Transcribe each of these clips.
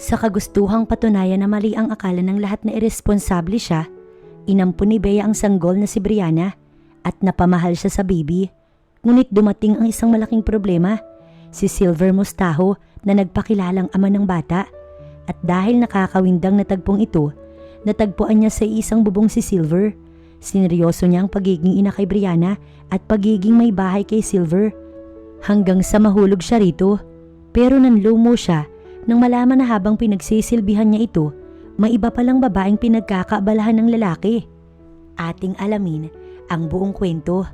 Sa kagustuhang patunayan na mali ang akala ng lahat na iresponsable siya, inampun ni Bea ang sanggol na si Brianna at napamahal siya sa baby. Ngunit dumating ang isang malaking problema, si Silver Mostaho na nagpakilalang ama ng bata. At dahil nakakawindang natagpong ito, natagpuan niya sa isang bubong si Silver. Sineryoso niya ang pagiging ina kay Brianna at pagiging may bahay kay Silver. Hanggang sa mahulog siya rito. Pero nanlumo siya nang malaman na habang pinagsisilbihan niya ito, may iba palang babaeng pinagkakaabalahan ng lalaki. Ating alamin ang buong kwento.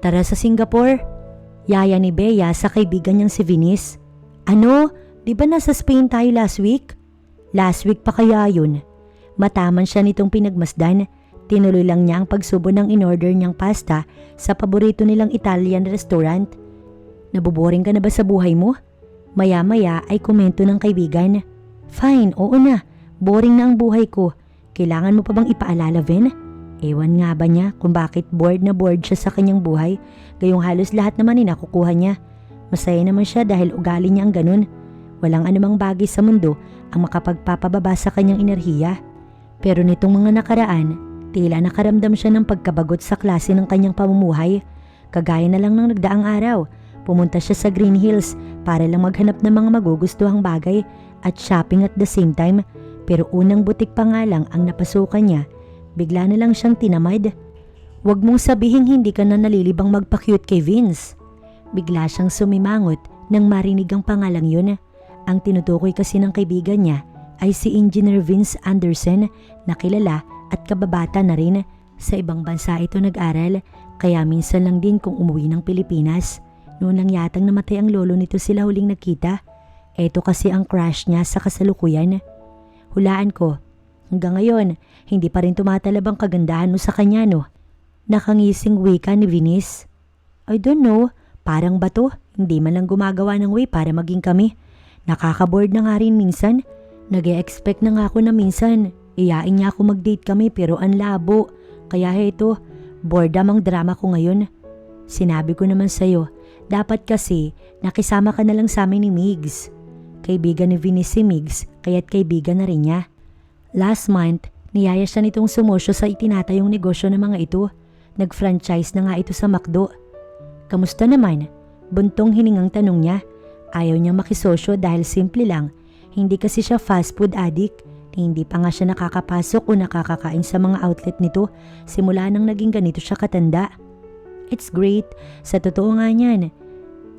Tara sa Singapore. Yaya ni Bea sa kaibigan niyang si Venice. Ano? Di ba nasa Spain tayo last week? Last week pa kaya yun? Mataman siya nitong pinagmasdan. Tinuloy lang niya ang pagsubo ng in-order niyang pasta sa paborito nilang Italian restaurant. Naboboring ka na ba sa buhay mo? Maya-maya ay komento ng kaibigan. Fine, oo na. Boring na ang buhay ko. Kailangan mo pa bang ipaalala, Ven? Ewan nga ba niya kung bakit bored na bored siya sa kanyang buhay, gayong halos lahat naman ay nakukuha niya. Masaya naman siya dahil ugali niya ang ganun. Walang anumang bagay sa mundo ang makapagpapababa sa kanyang enerhiya. Pero nitong mga nakaraan, tila nakaramdam siya ng pagkabagot sa klase ng kanyang pamumuhay. Kagaya na lang ng nagdaang araw, pumunta siya sa Green Hills para lang maghanap ng mga magugustuhang bagay at shopping at the same time. Pero unang butik pa nga lang ang napasukan niya, bigla na lang siyang tinamad. Huwag mong sabihing hindi ka na nalilibang magpa-cute kay Vince. Bigla siyang sumimangot nang marinig ang pangalang yun. Ang tinutukoy kasi ng kaibigan niya ay si Engineer Vince Anderson na kilala at kababata na rin. Sa ibang bansa ito nag-aral, kaya minsan lang din kung umuwi ng Pilipinas. Noon lang yatang namatay ang lolo nito sila huling nagkita. Eto kasi ang crush niya sa kasalukuyan. Hulaan ko, hanggang ngayon, hindi pa rin tumatalab ang kagandahan mo sa kanya, no? Nakangising wika ni Venice. I don't know, parang bato, hindi man lang gumagawa ng way para maging kami. Nakaka-bored na nga rin minsan. Nag-e-expect na nga ako na minsan. Iyain niya ako mag-date kami pero ang labo. Kaya heto, boredom ang drama ko ngayon. Sinabi ko naman sa'yo, dapat kasi nakisama ka na lang sa amin ni Migs. Kaibigan ni Venice si Migs, kaya't kaibigan na rin niya. Last month, niyaya siya nitong sumosyo sa itinatayong negosyo ng mga ito. Nag-franchise na nga ito sa McDo. Kamusta naman? Buntong hiningang tanong niya. Ayaw niyang makisosyo dahil simple lang. Hindi kasi siya fast food addict. Hindi pa nga siya nakakapasok o nakakakain sa mga outlet nito simula nang naging ganito siya katanda. It's great. Sa totoo nga niyan.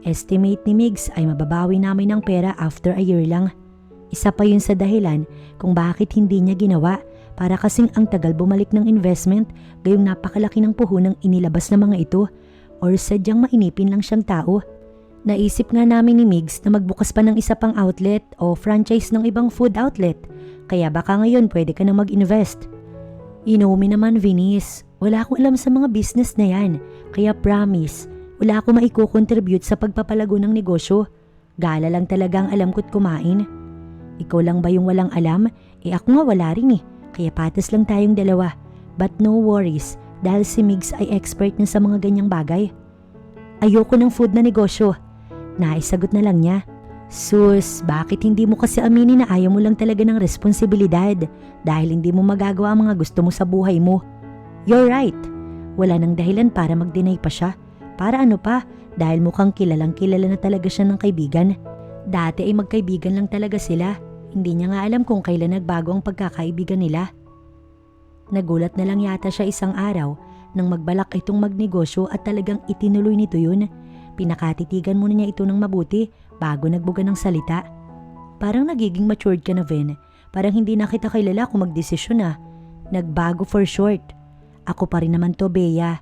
Estimate ni Migs ay mababawi namin ng pera after a year lang. Isa pa yun sa dahilan kung bakit hindi niya ginawa, para kasing ang tagal bumalik ng investment gayong napakalaki ng puhunang inilabas ng mga ito, or sadyang mainipin lang siyang tao. Naisip nga namin ni Migs na magbukas pa ng isa pang outlet o franchise ng ibang food outlet, kaya baka ngayon pwede ka na mag-invest. Inomi naman, Venice, wala akong alam sa mga business na yan, kaya promise, wala akong maiko-contribute sa pagpapalago ng negosyo. Gala lang talaga ang alam ko't kumain. Ikaw lang ba yung walang alam? Ako nga wala rin kaya patas lang tayong dalawa. But no worries, dahil si Migs ay expert na sa mga ganyang bagay. Ayoko ng food na negosyo. Naisagot na lang niya. Sus, bakit hindi mo kasi aminin na ayaw mo lang talaga ng responsibilidad dahil hindi mo magagawa ang mga gusto mo sa buhay mo? You're right. Wala nang dahilan para mag-deny pa siya. Para ano pa, dahil mukhang kilalang kilala na talaga siya ng kaibigan. Dati ay magkaibigan lang talaga sila. Hindi niya nga alam kung kailan nagbago ang pagkakaibigan nila. Nagulat na lang yata siya isang araw nang magbalak itong magnegosyo at talagang itinuloy nito yun. Pinakatitigan muna niya ito ng mabuti bago nagbuga ng salita. Parang nagiging matured ka na, Ven. Parang hindi na kita kilala kung magdesisyon na. Nagbago for short. Ako pa rin naman to, Bea.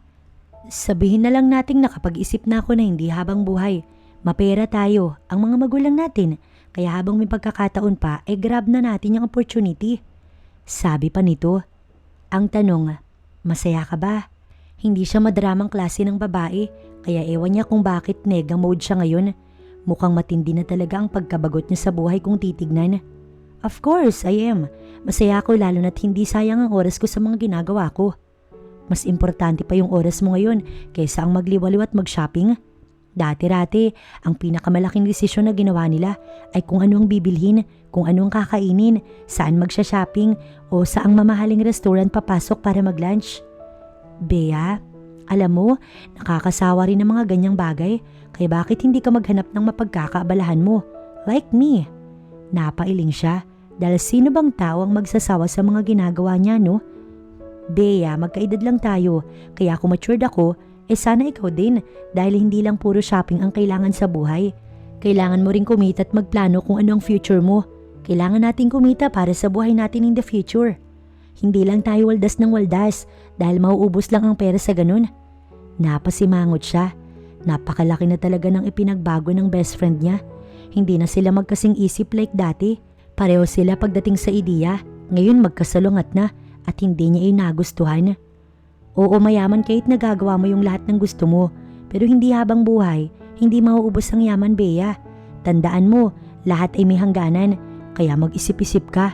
Sabihin na lang nating nakapag-isip na ako na hindi habang buhay. Mapera tayo, ang mga magulang natin. Kaya habang may pagkakataon pa, grab na natin yung opportunity. Sabi pa nito. Ang tanong, masaya ka ba? Hindi siya madramang klase ng babae, kaya ewan niya kung bakit nega mode siya ngayon. Mukhang matindi na talaga ang pagkabagot niya sa buhay kung titignan. Of course, I am. Masaya ako lalo na't hindi sayang ang oras ko sa mga ginagawa ko. Mas importante pa yung oras mo ngayon kaysa ang magliwaliw at mag-shopping. Dati-rati, ang pinakamalaking desisyon na ginawa nila ay kung ano ang bibilhin, kung ano ang kakainin, saan magsha-shopping o saang mamahaling restaurant papasok para mag-lunch. Bea, alam mo, nakakasawa rin ng mga ganyang bagay, kaya bakit hindi ka maghanap ng mapagkakaabalahan mo? Like me. Napailing siya dahil sino bang tao ang magsasawa sa mga ginagawa niya, no? Bea, magkaedad lang tayo, kaya kung matured ako, sana ikaw din dahil hindi lang puro shopping ang kailangan sa buhay. Kailangan mo ring kumita at magplano kung ano ang future mo. Kailangan nating kumita para sa buhay natin in the future. Hindi lang tayo waldas ng waldas dahil mauubos lang ang pera sa ganun. Napasimangot siya. Napakalaki na talaga ng ipinagbago ng best friend niya. Hindi na sila magkasing isip like dati. Pareho sila pagdating sa ideya. Ngayon magkasalungat na at hindi niya yung nagustuhan. Oo, mayaman kahit nagagawa mo yung lahat ng gusto mo. Pero hindi habang buhay, hindi mauubos ang yaman, Bea. Tandaan mo, lahat ay may hangganan. Kaya mag-isip-isip ka.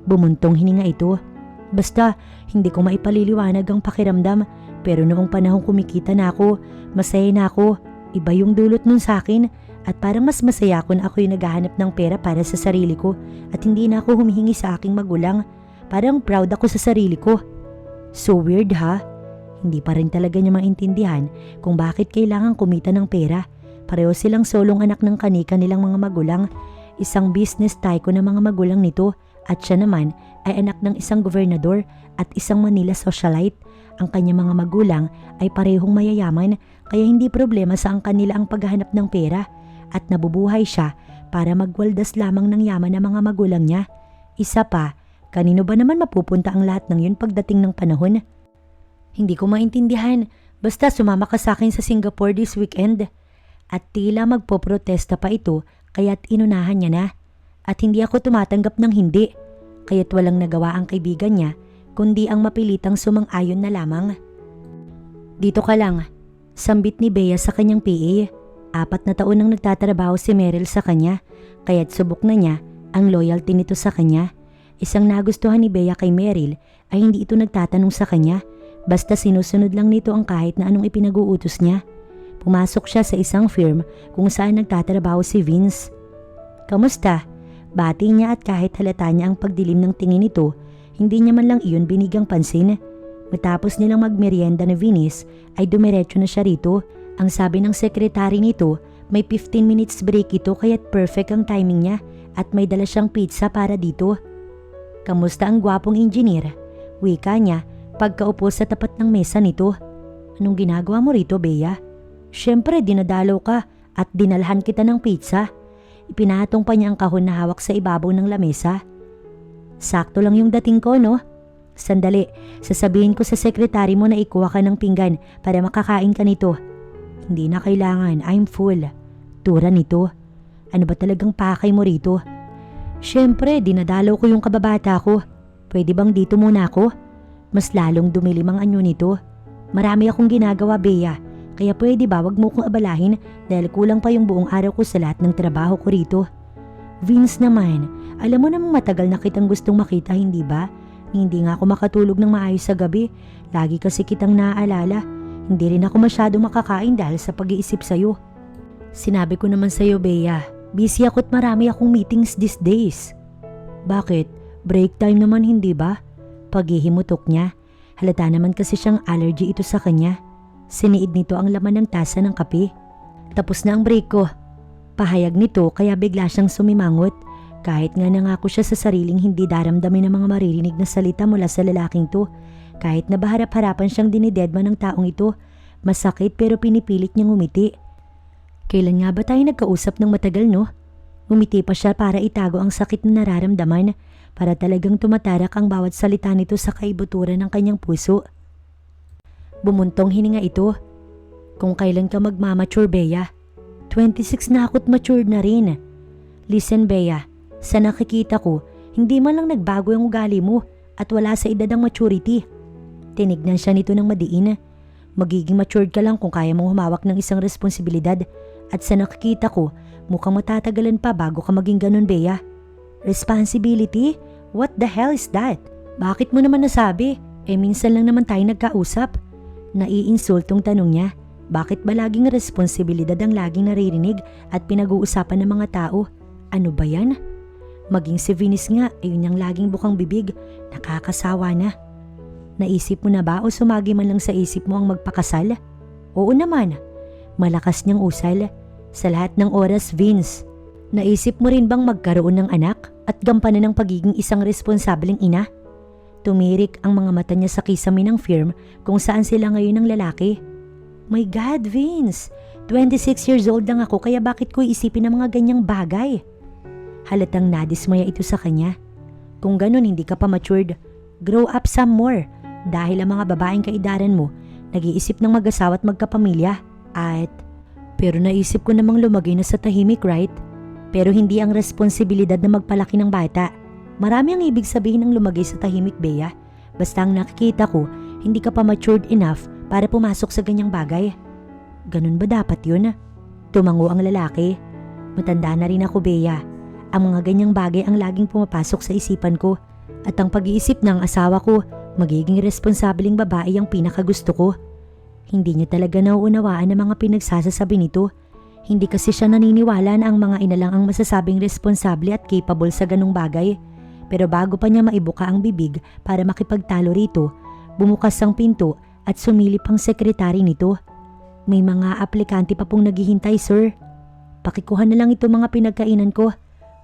Bumuntong hininga ito. Basta, hindi ko maipaliliwanag ang pakiramdam. Pero noong panahong kumikita na ako, masaya na ako. Iba yung dulot nun sa akin. At parang mas masaya ako na ako yung naghahanap ng pera para sa sarili ko. At hindi na ako humihingi sa aking magulang. Parang proud ako sa sarili ko. So weird ha? Hindi pa rin talaga niya maintindihan kung bakit kailangan kumita ng pera. Pareho silang solong anak ng kanika nilang mga magulang. Isang business tycoon ng mga magulang nito at siya naman ay anak ng isang gobernador at isang Manila socialite. Ang kanyang mga magulang ay parehong mayayaman kaya hindi problema sa ang kanila ang paghahanap ng pera at nabubuhay siya para magwaldas lamang ng yaman ng mga magulang niya. Isa pa, kanino ba naman mapupunta ang lahat ng yun pagdating ng panahon? Hindi ko maintindihan, basta sumama ka sa akin sa Singapore this weekend. At tila magpoprotesta pa ito kaya't inunahan niya na. At hindi ako tumatanggap ng hindi, kaya't walang nagawa ang kaibigan niya kundi ang mapilitang sumang-ayon na lamang. Dito ka lang, sambit ni Bea sa kanyang PA. 4 na taon nang nagtatrabaho si Meryl sa kanya, kaya't subok na niya ang loyalty nito sa kanya. Isang nagustuhan ni Bea kay Meryl ay hindi ito nagtatanong sa kanya. Basta sinusunod lang nito ang kahit na anong ipinag-uutos niya. Pumasok siya sa isang firm kung saan nagtatrabaho si Vince. Kamusta? Bati niya at kahit halata niya ang pagdilim ng tingin nito, hindi niya man lang iyon binigyang pansin. Matapos nilang magmerienda na Vince ay dumiretso na siya rito. Ang sabi ng sekretary nito, may 15 minutes break ito kaya't perfect ang timing niya at may dala siyang pizza para dito. Kamusta ang gwapong engineer? Wika niya pagkaupo sa tapat ng mesa nito. Anong ginagawa mo rito, Bea? Siyempre, dinadalaw ka at dinalhan kita ng pizza. Ipinatong pa niya ang kahon na hawak sa ibabaw ng lamesa. Sakto lang yung dating ko, no? Sandali, sasabihin ko sa sekretary mo na ikuha ka ng pinggan para makakain ka nito. Hindi na kailangan, I'm full. Tura nito. Ano ba talagang pakay mo rito? Siyempre, dinadalaw ko yung kababata ko. Pwede bang dito muna ako? Mas lalong dumilim ang anyo nito. Marami akong ginagawa, Bea. Kaya pwede ba wag mo kong abalahin dahil kulang pa yung buong araw ko sa lahat ng trabaho ko rito. Vince naman, alam mo namang matagal na kitang gustong makita, hindi ba? Hindi nga ako makatulog ng maayos sa gabi. Lagi kasi kitang naaalala. Hindi rin ako masyado makakain dahil sa pag-iisip sa'yo. Sinabi ko naman sa'yo, Bea. Busy ako at marami akong meetings these days. Bakit? Break time naman, hindi ba? Paghihimutok niya. Halata naman kasi siyang allergy ito sa kanya. Siniid nito ang laman ng tasa ng kape. Tapos na ang break ko. Pahayag nito kaya bigla siyang sumimangot. Kahit nga nangako siya sa sariling hindi daramdamin ng mga maririnig na salita mula sa lalaking to. Kahit na baharap-harapan siyang dinidedma ng taong ito. Masakit pero pinipilit niyang umiti. Kailan nga ba tayo nagkausap ng matagal, no? Umiti pa siya para itago ang sakit na nararamdaman. Para talagang tumatarak ang bawat salita nito sa kaibuturan ng kanyang puso. Bumuntong hininga ito. Kung kailan ka magmamature, Bea? 26 na ako't matured na rin. Listen, Bea, sa nakikita ko, hindi man lang nagbago ang ugali mo at wala sa edad ang maturity. Tinignan siya nito ng madiin. Magiging matured ka lang kung kaya mong humawak ng isang responsibilidad at sa nakikita ko, mukhang matatagalan pa bago ka maging ganun, Bea. Responsibility? What the hell is that? Bakit mo naman nasabi? Minsan lang naman tayo nagkausap. Naiinsultong tanong niya. Bakit ba laging responsibilidad ang laging naririnig at pinag-uusapan ng mga tao? Ano ba yan? Maging si Venus nga, ayun yung laging bukang bibig, nakakasawa na. Naisip mo na ba o sumagi man lang sa isip mo ang magpakasal? Oo naman, malakas niyang usal. Sa lahat ng oras, Vince. Naisip mo rin bang magkaroon ng anak at gampanan ng pagiging isang responsableng ina? Tumirik ang mga mata niya sa kisame ng firm kung saan sila ngayon ng lalaki. My God, Vince! 26 years old lang ako kaya bakit ko isipin ang mga ganyang bagay? Halatang nadismaya ito sa kanya. Kung ganun hindi ka pa matured, grow up some more dahil ang mga babaeng kaidaran mo nag-iisip ng mag-asawa at magkapamilya pero naisip ko namang lumagay na sa tahimik, right? Pero hindi ang responsibilidad na magpalaki ng bata. Marami ang ibig sabihin ng lumagay sa tahimik, Bea. Basta ang nakikita ko, hindi ka pa matured enough para pumasok sa ganyang bagay. Ganun ba dapat yun? Tumango ang lalaki. Matanda na rin ako, Bea. Ang mga ganyang bagay ang laging pumapasok sa isipan ko. At ang pag-iisip ng asawa ko, magiging responsableng babae ang pinakagusto ko. Hindi niya talaga nauunawaan ang mga pinagsasasabi nito. Hindi kasi siya naniniwala na ang mga ina lang ang masasabing responsable at capable sa ganung bagay. Pero bago pa niya maibuka ang bibig para makipagtalo rito, bumukas ang pinto at sumilip ang sekretary nito. May mga aplikante pa pong naghihintay, sir. Pakikuha na lang ito mga pinagkainan ko.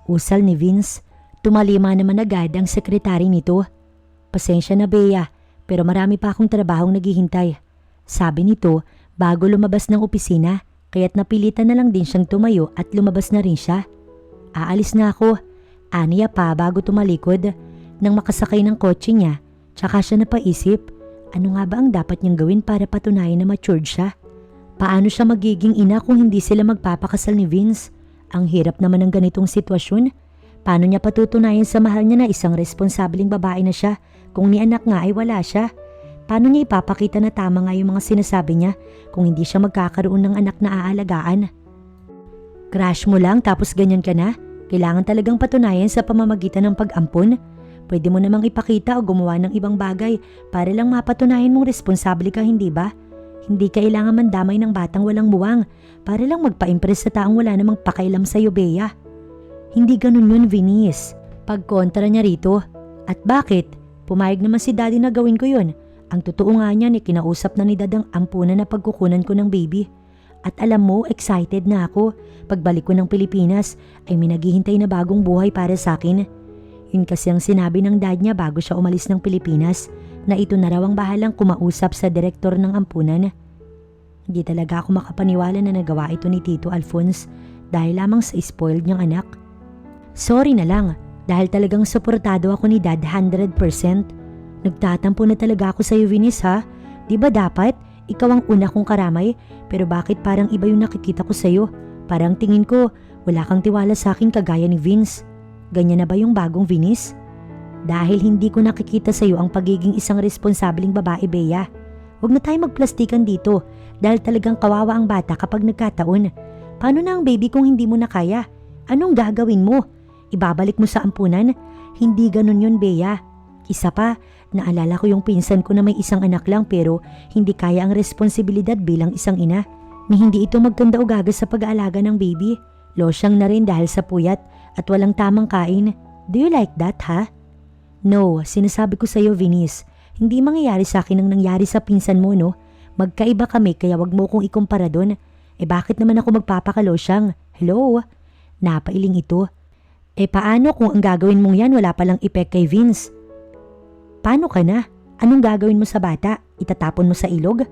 Usal ni Vince. Tumalima naman agad ang sekretary nito. Pasensya na, Bea, pero marami pa akong trabahong naghihintay. Sabi nito bago lumabas ng opisina, kaya't napilitan na lang din siyang tumayo at lumabas na rin siya. Aalis na ako. Aniya pa bago tumalikod. Nang makasakay ng kotse niya, tsaka siya napaisip, ano nga ba ang dapat niyang gawin para patunayan na matured siya? Paano siya magiging ina kung hindi sila magpapakasal ni Vince? Ang hirap naman ng ganitong sitwasyon. Paano niya patutunayan sa mahal niya na isang responsableng babae na siya kung ni anak nga ay wala siya? Paano niya ipapakita na tama nga yung mga sinasabi niya kung hindi siya magkakaroon ng anak na aalagaan? Crush mo lang tapos ganyan ka na? Kailangan talagang patunayan sa pamamagitan ng pag-ampon? Pwede mo namang ipakita o gumawa ng ibang bagay para lang mapatunayan mong responsable ka, hindi ba? Hindi kailangan mandamay ng batang walang buwang para lang magpa-impress sa taong wala namang pakailam sa'yo, Bea. Hindi ganun yun, Venice. Pagkontra niya rito. At bakit? Pumayag naman si daddy na gawin ko yun. Ang totoo nga niyan kinausap na ni dad ang ampunan na pagkukunan ko ng baby. At alam mo, excited na ako. Pagbalik ko ng Pilipinas ay may naghihintay na bagong buhay para sa akin. Yun kasi ang sinabi ng dad niya bago siya umalis ng Pilipinas na ito na raw ang bahalang kumausap sa direktor ng ampunan. Hindi talaga ako makapaniwala na nagawa ito ni Tito Alphonse dahil lamang sa spoiled niyang anak. Sorry na lang dahil talagang suportado ako ni dad 100%. Nagtatampo na talaga ako sa iyo, Venice, ha? Di ba dapat ikaw ang una kong karamay pero bakit parang iba yung nakikita ko sa iyo? Parang tingin ko wala kang tiwala sa akin kagaya ni Vince. Ganyan na ba yung bagong Venice? Dahil hindi ko nakikita sa iyo ang pagiging isang responsableng babae, Bea. Huwag na tayo magplastikan dito dahil talagang kawawa ang bata kapag nagkataon. Paano na ang baby kung hindi mo na kaya? Anong gagawin mo? Ibabalik mo sa ampunan? Hindi ganun yun, Bea. Isa pa, naalala ko yung pinsan ko na may isang anak lang pero hindi kaya ang responsibilidad bilang isang ina. Ni hindi ito magkanda o gagas sa pag-aalaga ng baby. Losyang na rin dahil sa puyat at walang tamang kain. Do you like that, ha? No, sinasabi ko sa iyo, Venice. Hindi mangyayari sa akin ang nangyari sa pinsan mo, no? Magkaiba kami kaya wag mo kong ikumpara doon. Bakit naman ako magpapakalosyang? Hello? Napailing ito. Paano kung ang gagawin mong yan wala palang epek kay Vince? Paano ka na? Anong gagawin mo sa bata? Itatapon mo sa ilog?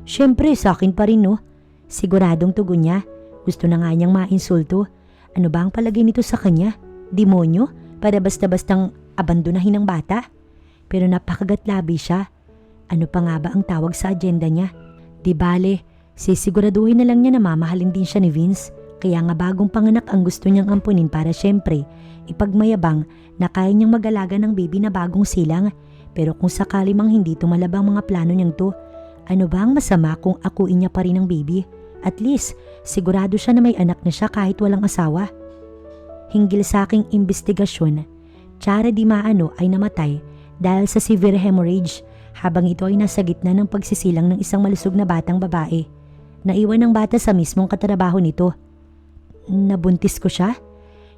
Siyempre, sa akin pa rin, no? Siguradong tugon niya. Gusto na nga niyang mainsulto. Ano ba ang palagay nito sa kanya? Demonyo? Para basta-bastang abandonahin ng bata? Pero napakagatlabi siya. Ano pa nga ba ang tawag sa agenda niya? Di bale, sisiguraduhin na lang niya na mamahalin din siya ni Vince. Kaya nga bagong panganak ang gusto niyang ampunin para syempre, ipagmayabang na kaya niyang mag-alaga ng baby na bagong silang. Pero kung sakali mang hindi tumalab ang mga plano niyang to, ano ba ang masama kung akuin niya pa rin ang baby? At least, sigurado siya na may anak na siya kahit walang asawa. Hinggil sa aking investigasyon, Chara Di Maano ay namatay dahil sa severe hemorrhage habang ito ay nasa gitna ng pagsisilang ng isang malusog na batang babae. Naiwan ng bata sa mismong katrabaho nito. Nabuntis ko siya?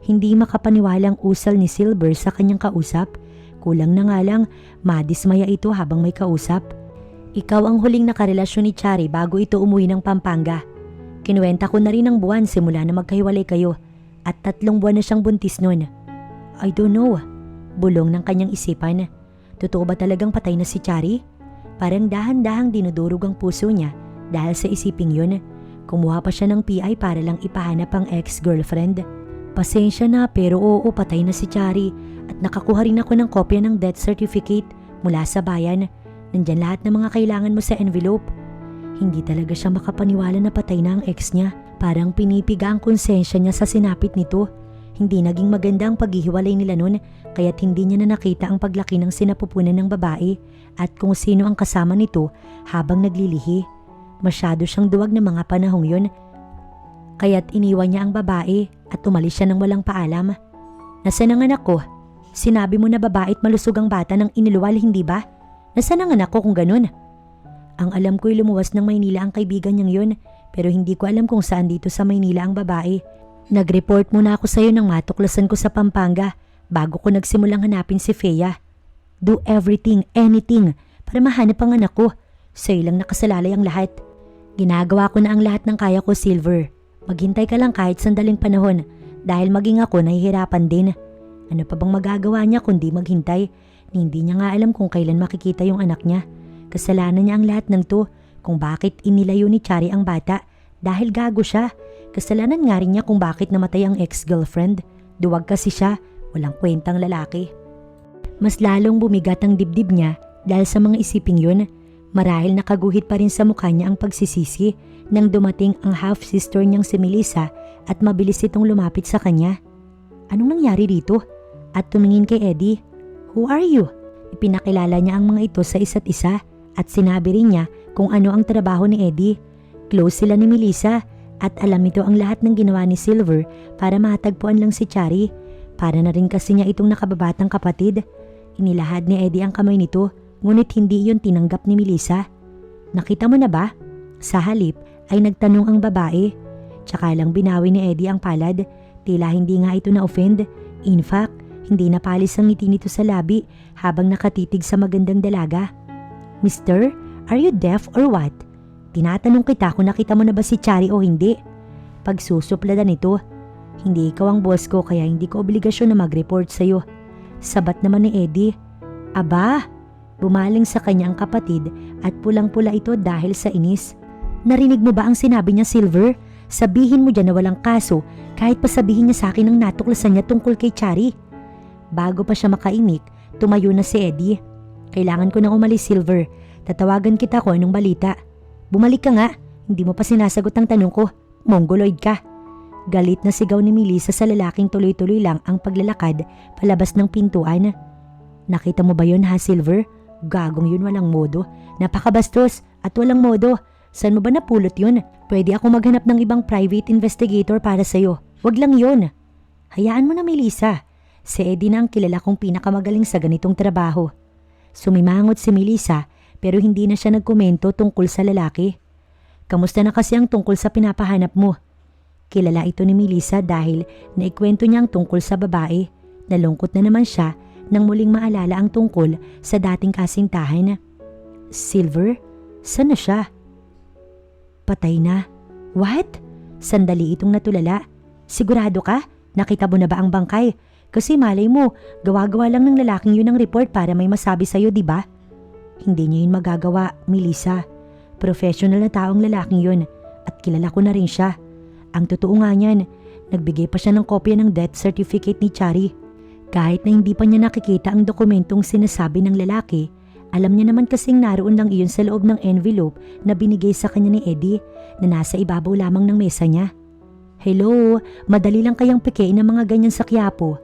Hindi makapaniwalang usal ni Silver sa kanyang kausap. Kulang na nga lang, madismaya ito habang may kausap. Ikaw ang huling nakarelasyon ni Chari bago ito umuwi ng Pampanga. Kinuwenta ko na rin ang buwan simula na magkahiwalay kayo at 3 buwan na siyang buntis noon. I don't know. Bulong ng kanyang isipan. Totoo ba talagang patay na si Chari? Parang dahan-dahang dinudurog ang puso niya dahil sa isiping yun. Kumuha pa siya ng PI para lang ipahanap ang ex-girlfriend. Pasensya na pero oo, patay na si Chari at nakakuha rin ako ng kopya ng death certificate mula sa bayan. Nandyan lahat ng mga kailangan mo sa envelope. Hindi talaga siya makapaniwala na patay na ang ex niya. Parang pinipiga ang konsensya niya sa sinapit nito. Hindi naging maganda ang paghihiwalay nila noon kaya't hindi niya na nakita ang paglaki ng sinapupunan ng babae at kung sino ang kasama nito habang naglilihi. Masyado siyang duwag ng mga panahong yun. Kaya't iniwan niya ang babae at umalis siya ng walang paalam. Nasaan ang anak ko? Sinabi mo na babae at malusog ang bata ng iniluwal, hindi ba? Nasaan ang anak ko kung ganun? Ang alam ko'y lumuwas ng Maynila ang kaibigan niyang yun pero hindi ko alam kung saan dito sa Maynila ang babae. Nag-report muna ako sa'yo nang matuklasan ko sa Pampanga bago ko nagsimulang hanapin si Fea. Do everything, anything para mahanap ang anak ko. Sa'yo lang nakasalalay ang lahat. Ginagawa ko na ang lahat ng kaya ko, Silver. Maghintay ka lang kahit sandaling panahon dahil maging ako nahihirapan din. Ano pa bang magagawa niya kundi maghintay? Hindi niya nga alam kung kailan makikita yung anak niya. Kasalanan niya ang lahat ng to kung bakit inilayo ni Chari ang bata dahil gago siya. Kasalanan nga rin niya kung bakit namatay ang ex-girlfriend. Duwag kasi siya, walang kwentang lalaki. Mas lalong bumigat ang dibdib niya dahil sa mga isiping yun. Marahil nakaguhit pa rin sa mukha niya ang pagsisisi nang dumating ang half-sister niyang si Melissa at mabilis itong lumapit sa kanya. Anong nangyari dito? At tumingin kay Eddie. Who are you? Ipinakilala niya ang mga ito sa isa't isa at sinabi rin niya kung ano ang trabaho ni Eddie. Close sila ni Melissa at alam ito ang lahat ng ginawa ni Silver para matagpuan lang si Chari. Para na rin kasi niya itong nakababatang kapatid. Inilahad ni Eddie ang kamay nito ngunit hindi iyon tinanggap ni Melissa. Nakita mo na ba? Sa halip ay nagtanong ang babae. Tsaka lang binawi ni Eddie ang palad. Tila hindi nga ito na-offend. In fact, hindi napalis ang ngiti nito sa labi habang nakatitig sa magandang dalaga. Mister, are you deaf or what? Tinatanong kita kung nakita mo na ba si Chari o hindi. Pagsusupladan nito. Hindi ikaw ang boss ko kaya hindi ko obligasyon na mag-report sa'yo. Sabat naman ni Eddie. Aba! Bumaling sa kanya ang kapatid at pulang-pula ito dahil sa inis. Narinig mo ba ang sinabi niya, Silver? Sabihin mo dyan na walang kaso kahit pa sabihin niya sa akin ang natuklasan niya tungkol kay Chari. Bago pa siya makaimik, tumayo na si Eddie. Kailangan ko nang umalis, Silver. Tatawagan kita ko anong balita. Bumalik ka nga, hindi mo pa sinasagot ang tanong ko. Mongoloid ka. Galit na sigaw ni Melissa sa lalaking tuloy-tuloy lang ang paglalakad palabas ng pintuan. Nakita mo ba yun ha, Silver? Gagong yun, walang modo. Napakabastos at walang modo. Saan mo ba napulot yun? Pwede ako maghanap ng ibang private investigator para sa'yo. Wag lang yun. Hayaan mo na, Melissa. Si Eddie na ang kilala kong pinakamagaling sa ganitong trabaho. Sumimangot si Melissa pero hindi na siya nagkomento tungkol sa lalaki. Kamusta na kasi ang tungkol sa pinapahanap mo? Kilala ito ni Melissa dahil naikwento niya ang tungkol sa babae. Nalungkot na naman siya nang muling maalala ang tungkol sa dating kasintahan. Silver? Saan na siya? Patay na. What? Sandali itong natulala. Sigurado ka? Nakita mo na ba ang bangkay? Kasi malay mo, gawa-gawa lang ng lalaking yun ang report para may masabi sa'yo, di ba? Hindi niya yun magagawa, Melissa. Professional na taong lalaking yun at kilala ko na rin siya. Ang totoo nga niyan, nagbigay pa siya ng kopya ng death certificate ni Chari. Kahit na hindi pa niya nakikita ang dokumentong sinasabi ng lalaki, alam niya naman kasing naroon lang iyon sa loob ng envelope na binigay sa kanya ni Eddie na nasa ibabaw lamang ng mesa niya. Hello, madali lang kayang pikein ng mga ganyan sa Quiapo.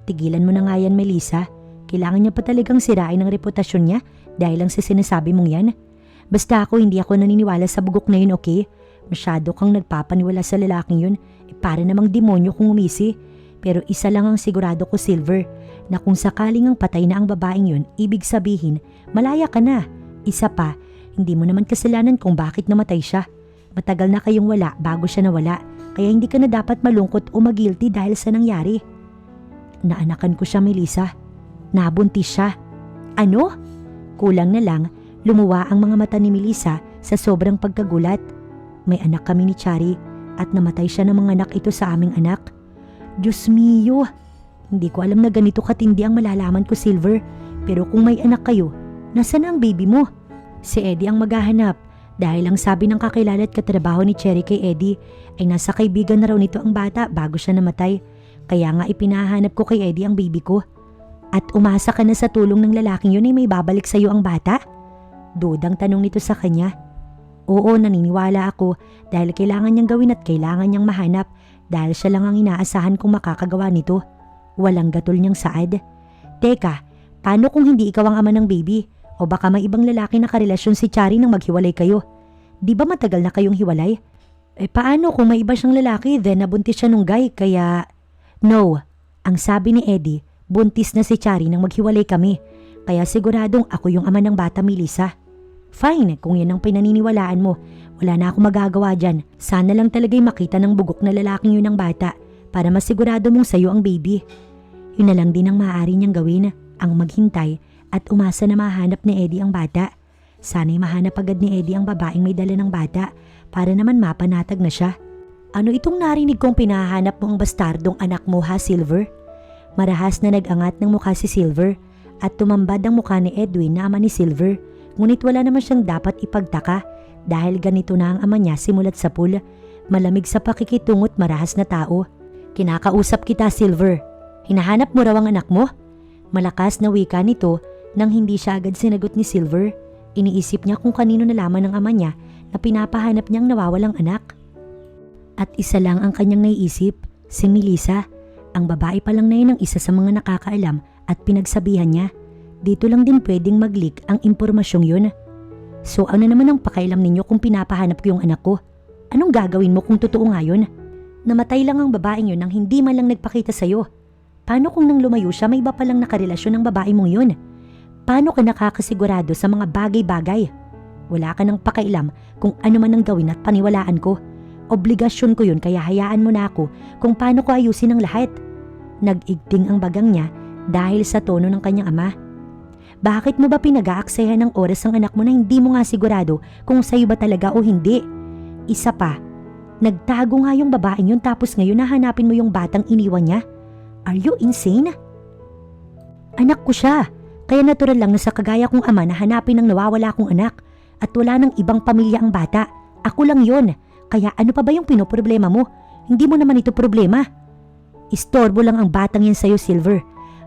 Tigilan mo na nga yan, Melissa. Kailangan niya pa talagang sirain ang reputasyon niya dahil lang sa sinasabi mong yan. Basta hindi ako naniniwala sa bugok na yun, okay? Masyado kang nagpapaniwala sa lalaking yun. Para namang demonyo kung umisi. Pero isa lang ang sigurado ko, Silver, na kung sakaling ang patay na ang babaeng yun, ibig sabihin, malaya ka na. Isa pa, hindi mo naman kasalanan kung bakit namatay siya. Matagal na kayong wala bago siya nawala, kaya hindi ka na dapat malungkot o mag-guilty dahil sa nangyari. Naanakan ko siya, Melissa. Nabuntis siya. Ano? Kulang na lang, lumuwa ang mga mata ni Melissa sa sobrang pagkagulat. May anak kami ni Chari at namatay siya ng mga anak ito sa aming anak. Diyos mio! Hindi ko alam na ganito katindi ang malalaman ko, Silver. Pero kung may anak kayo, nasaan ang baby mo? Si Eddie ang maghahanap dahil ang sabi ng kakilala at katrabaho ni Cherry kay Eddie ay nasa kaibigan na raw nito ang bata bago siya namatay. Kaya nga ipinahanap ko kay Eddie ang baby ko. At umasa ka na sa tulong ng lalaking yun ay may babalik sa'yo ang bata? Dudang tanong nito sa kanya. Oo, naniniwala ako dahil kailangan niyang gawin at kailangan niyang mahanap dahil siya lang ang inaasahan kong makakagawa nito. Walang gatol niyang saad. Teka, paano kung hindi ikaw ang ama ng baby? O baka may ibang lalaki na karelasyon si Chari nang maghiwalay kayo? Di ba matagal na kayong hiwalay? Paano kung may iba siyang lalaki then nabuntis siya nung guy kaya... No, ang sabi ni Eddie, buntis na si Chari nang maghiwalay kami. Kaya siguradong ako yung ama ng bata, Melissa. Fine, kung yan ang pinaniniwalaan mo. Wala na akong magagawa dyan. Sana lang talaga'y makita ng bugok na lalaking yun ng bata para masigurado mong sayo ang baby. Yun na lang din ang maaari niyang gawin, ang maghintay at umasa na mahanap ni Eddie ang bata. Sana'y mahanap agad ni Eddie ang babaeng may dala ng bata para naman mapanatag na siya. Ano itong narinig kong pinahanap mo ang bastardong anak mo, ha, Silver? Marahas na nag-angat ng mukha si Silver at tumambad ang mukha ni Edwin na ama ni Silver. Ngunit wala naman siyang dapat ipagtaka dahil ganito na ang ama niya simulat sa pool. Malamig sa pakikitungo't marahas na tao. Kinakausap kita, Silver. Hinahanap mo raw ang anak mo? Malakas na wika nito nang hindi siya agad sinagot ni Silver. Iniisip niya kung kanino nalaman ng ama niya na pinapahanap niyang nawawalang anak. At isa lang ang kanyang naiisip, si Melissa. Ang babae pa lang na yun ang isa sa mga nakakaalam at pinagsabihan niya. Dito lang din pwedeng mag-leak ang impormasyong yun. So ano naman ang pakailam ninyo kung pinapahanap ko yung anak ko? Anong gagawin mo kung totoo nga yun? Namatay lang ang babaeng yun nang hindi man lang nagpakita sa'yo. Paano kung nang lumayo siya may iba palang nakarelasyon ng babae mong yun? Paano ka nakakasigurado sa mga bagay-bagay? Wala ka nang pakailam kung ano man ang gawin at paniwalaan ko. Obligasyon ko yun kaya hayaan mo na ako kung paano ko ayusin ang lahat. Nag-igting ang bagang niya dahil sa tono ng kanyang ama. Bakit mo ba pinag-aaksayahan ng oras ang anak mo na hindi mo nga sigurado kung sa'yo ba talaga o hindi? Isa pa, nagtago nga yung babaeng yun tapos ngayon nahanapin mo yung batang iniwan niya? Are you insane? Anak ko siya, kaya natural lang na sa kagaya kong ama na hanapin ang nawawala kong anak at wala nang ibang pamilya ang bata. Ako lang yun, kaya ano pa ba yung pinoproblema mo? Hindi mo naman ito problema. Istorbo lang ang batang yan sa'yo, Silver.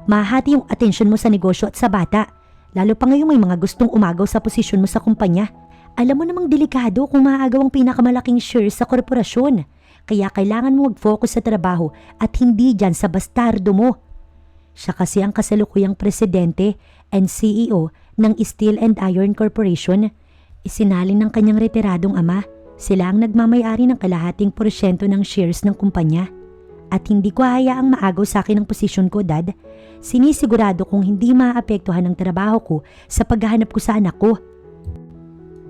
Mahati yung atensyon mo sa negosyo at sa bata. Lalo pa ngayong may mga gustong umagaw sa posisyon mo sa kumpanya. Alam mo namang delikado kung maagaw ang pinakamalaking shares sa korporasyon. Kaya kailangan mo mag-focus sa trabaho at hindi dyan sa bastardo mo. Siya kasi ang kasalukuyang presidente and CEO ng Steel and Iron Corporation. Isinalin ng kanyang retiradong ama. Sila ang nagmamayari ng kalahating porsyento ng shares ng kumpanya. At hindi ko hayaang maagaw sa akin ang posisyon ko, Dad. Sinisigurado kong hindi maapektuhan ang trabaho ko sa paghahanap ko sa anak ko.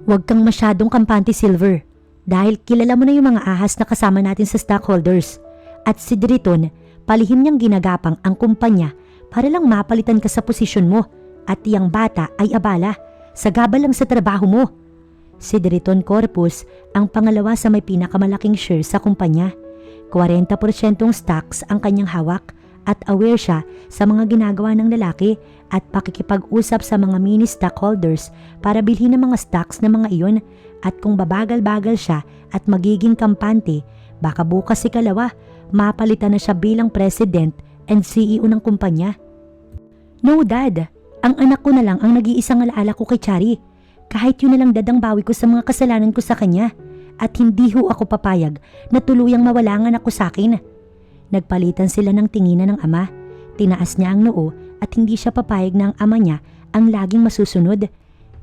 Huwag kang masyadong kampante, Silver. Dahil kilala mo na yung mga ahas na kasama natin sa stockholders. At si Driton, palihim niyang ginagapang ang kumpanya para lang mapalitan ka sa posisyon mo. At iyang bata ay abala, sagabal lang sa trabaho mo. Si Driton Corpus ang pangalawa sa may pinakamalaking share sa kumpanya. 40% stocks ang kanyang hawak at aware siya sa mga ginagawa ng lalaki at pakikipag-usap sa mga mini stockholders para bilhin ang mga stocks ng mga iyon at kung babagal-bagal siya at magiging kampante, baka bukas ikalawa, mapalitan na siya bilang president and CEO ng kumpanya. No, Dad. Ang anak ko na lang ang nag-iisang alaala ko kay Chari. Kahit yun na lang dadang bawi ko sa mga kasalanan ko sa kanya. At hindi ho ako papayag na tuluyang mawala ang anak ko sa akin. Nagpalitan sila ng tinginan ng ama. Tinaas niya ang noo at hindi siya papayag na ang ama niya ang laging masusunod.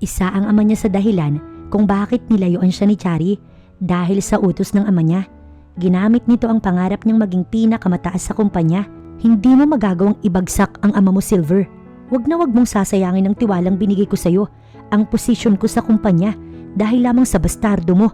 Isa ang ama niya sa dahilan kung bakit nilayuan siya ni Chari dahil sa utos ng ama niya. Ginamit nito ang pangarap niyang maging pinakamataas sa kumpanya. Hindi mo magagawang ibagsak ang ama mo, Silver. Wag na wag mong sasayangin ang tiwalang binigay ko sa'yo, ang posisyon ko sa kumpanya dahil lamang sa bastardo mo.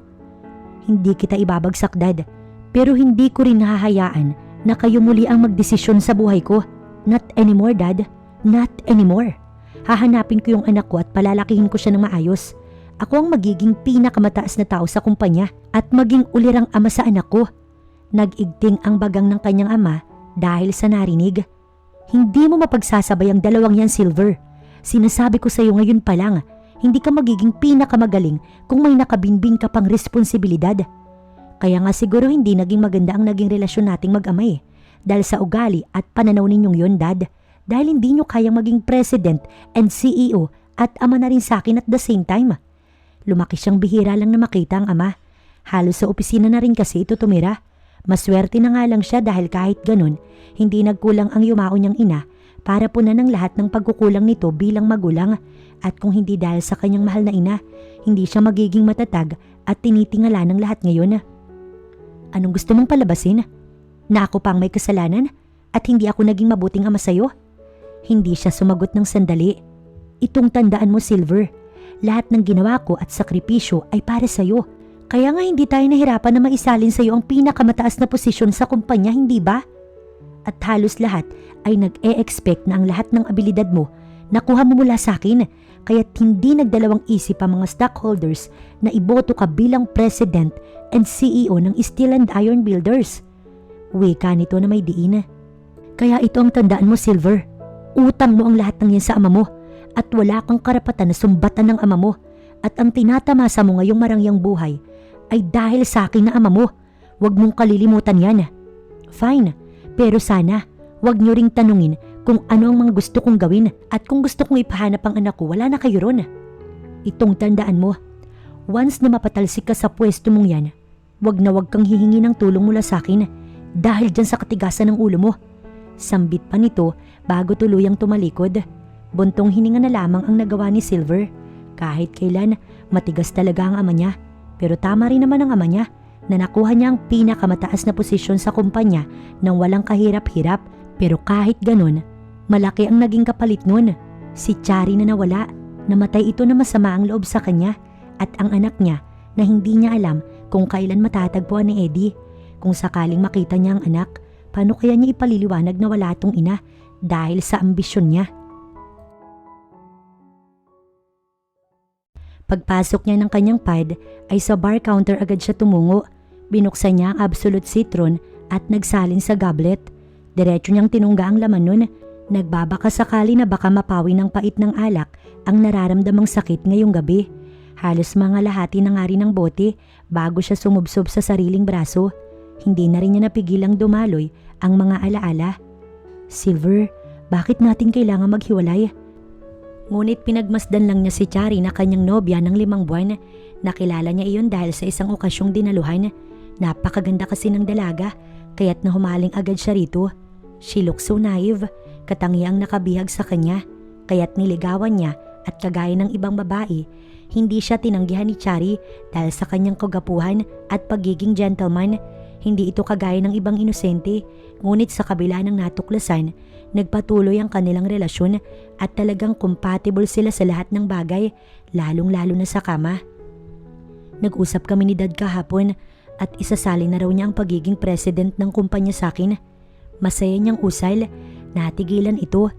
Hindi kita ibabagsak, Dad. Pero hindi ko rin hahayaan na kayo muli ang magdesisyon sa buhay ko. Not anymore, Dad. Not anymore. Hahanapin ko yung anak ko at palalakihin ko siya ng maayos. Ako ang magiging pinakamataas na tao sa kumpanya at maging ulirang ama sa anak ko. Nag-igting ang bagang ng kanyang ama dahil sa narinig. Hindi mo mapagsasabay ang dalawang yan, Silver. Sinasabi ko sa iyo ngayon pa lang, hindi ka magiging pinakamagaling kung may nakabinbing ka pang responsibilidad. Kaya nga siguro hindi naging maganda ang naging relasyon nating mag-ama eh. Dahil sa ugali at pananaw ninyong yun, Dad. Dahil hindi nyo kayang maging president and CEO at ama na rin sa akin at the same time. Lumaki siyang bihira lang na makita ang ama. Halos sa opisina na rin kasi ito tumira. Maswerte na nga lang siya dahil kahit ganun, hindi nagkulang ang yumao niyang ina para punan ng lahat ng pagkukulang nito bilang magulang. At kung hindi dahil sa kanyang mahal na ina, hindi siya magiging matatag at tinitingala ng lahat ngayon. Anong gusto mong palabasin? Na ako pang may kasalanan at hindi ako naging mabuting ama sa'yo? Hindi siya sumagot ng sandali. Itong tandaan mo, Silver. Lahat ng ginawa ko at sakripisyo ay para sa'yo. Kaya nga hindi tayo nahirapan na maisalin sa'yo ang pinakamataas na posisyon sa kumpanya, hindi ba? At halos lahat ay nag-e-expect na ang lahat ng abilidad mo nakuha mo mula sa akin. Kaya't hindi nagdalawang isip ang mga stockholders na iboto ka bilang President and CEO ng Steel and Iron Builders. Wika nito na may diin. Kaya ito ang tandaan mo, Silver. Utang mo ang lahat ng yan sa ama mo at wala kang karapatan na sumbatan ng ama mo. At ang tinatamasa mo ngayong marangyang buhay ay dahil sa akin na ama mo. Huwag mong kalilimutan yan. Fine, pero sana huwag niyo ring tanungin kung ano ang mga gusto kong gawin at kung gusto kong ipahanap ang anak ko, wala na kayo ron. Itong tandaan mo, once na mapatalsik ka sa pwesto mong yan, wag na wag kang hihingi ng tulong mula sa akin dahil dyan sa katigasan ng ulo mo. Sambit pa nito bago tuluyang tumalikod. Buntong hininga na lamang ang nagawa ni Silver. Kahit kailan, matigas talaga ang ama niya. Pero tama rin naman ang ama niya na nakuha niya ang pinakamataas na posisyon sa kumpanya nang walang kahirap-hirap. Pero kahit ganun, malaki ang naging kapalit nun. Si Chari na nawala, namatay ito na masama ang loob sa kanya at ang anak niya na hindi niya alam kung kailan matatagpuan ni Eddie. Kung sakaling makita niya ang anak, paano kaya niya ipaliliwanag na wala itong ina dahil sa ambisyon niya? Pagpasok niya ng kanyang pad ay sa bar counter agad siya tumungo. Binuksan niya ang Absolute Citron at nagsalin sa goblet. Diretso niyang tinungga ang laman nun. Nagbabaka sakali na baka mapawi ng pait ng alak ang nararamdamang sakit ngayong gabi. Halos mga lahati na nga rin ng bote bago siya sumubsob sa sariling braso. Hindi na rin niya napigilang dumaloy ang mga alaala. Silver, bakit natin kailangan maghiwalay? Ngunit pinagmasdan lang niya si Chari na kanyang nobya ng 5 buwan. Nakilala niya iyon dahil sa isang okasyong dinaluhan. Napakaganda kasi ng dalaga, kaya't nahumaling agad siya rito. She looks so naive, katangiang nakabihag sa kanya, kaya't niligawan niya at kagaya ng ibang babae, hindi siya tinanggihan ni Chari dahil sa kanyang kagapuhan at pagiging gentleman. Hindi ito kagaya ng ibang inosente, ngunit sa kabila ng natuklasan, nagpatuloy ang kanilang relasyon at talagang compatible sila sa lahat ng bagay, lalong-lalo na sa kama. Nag-usap kami ni Dad kahapon at isasali na raw niya ang pagiging president ng kumpanya sa akin. Masaya niyang usal, natigilan ito.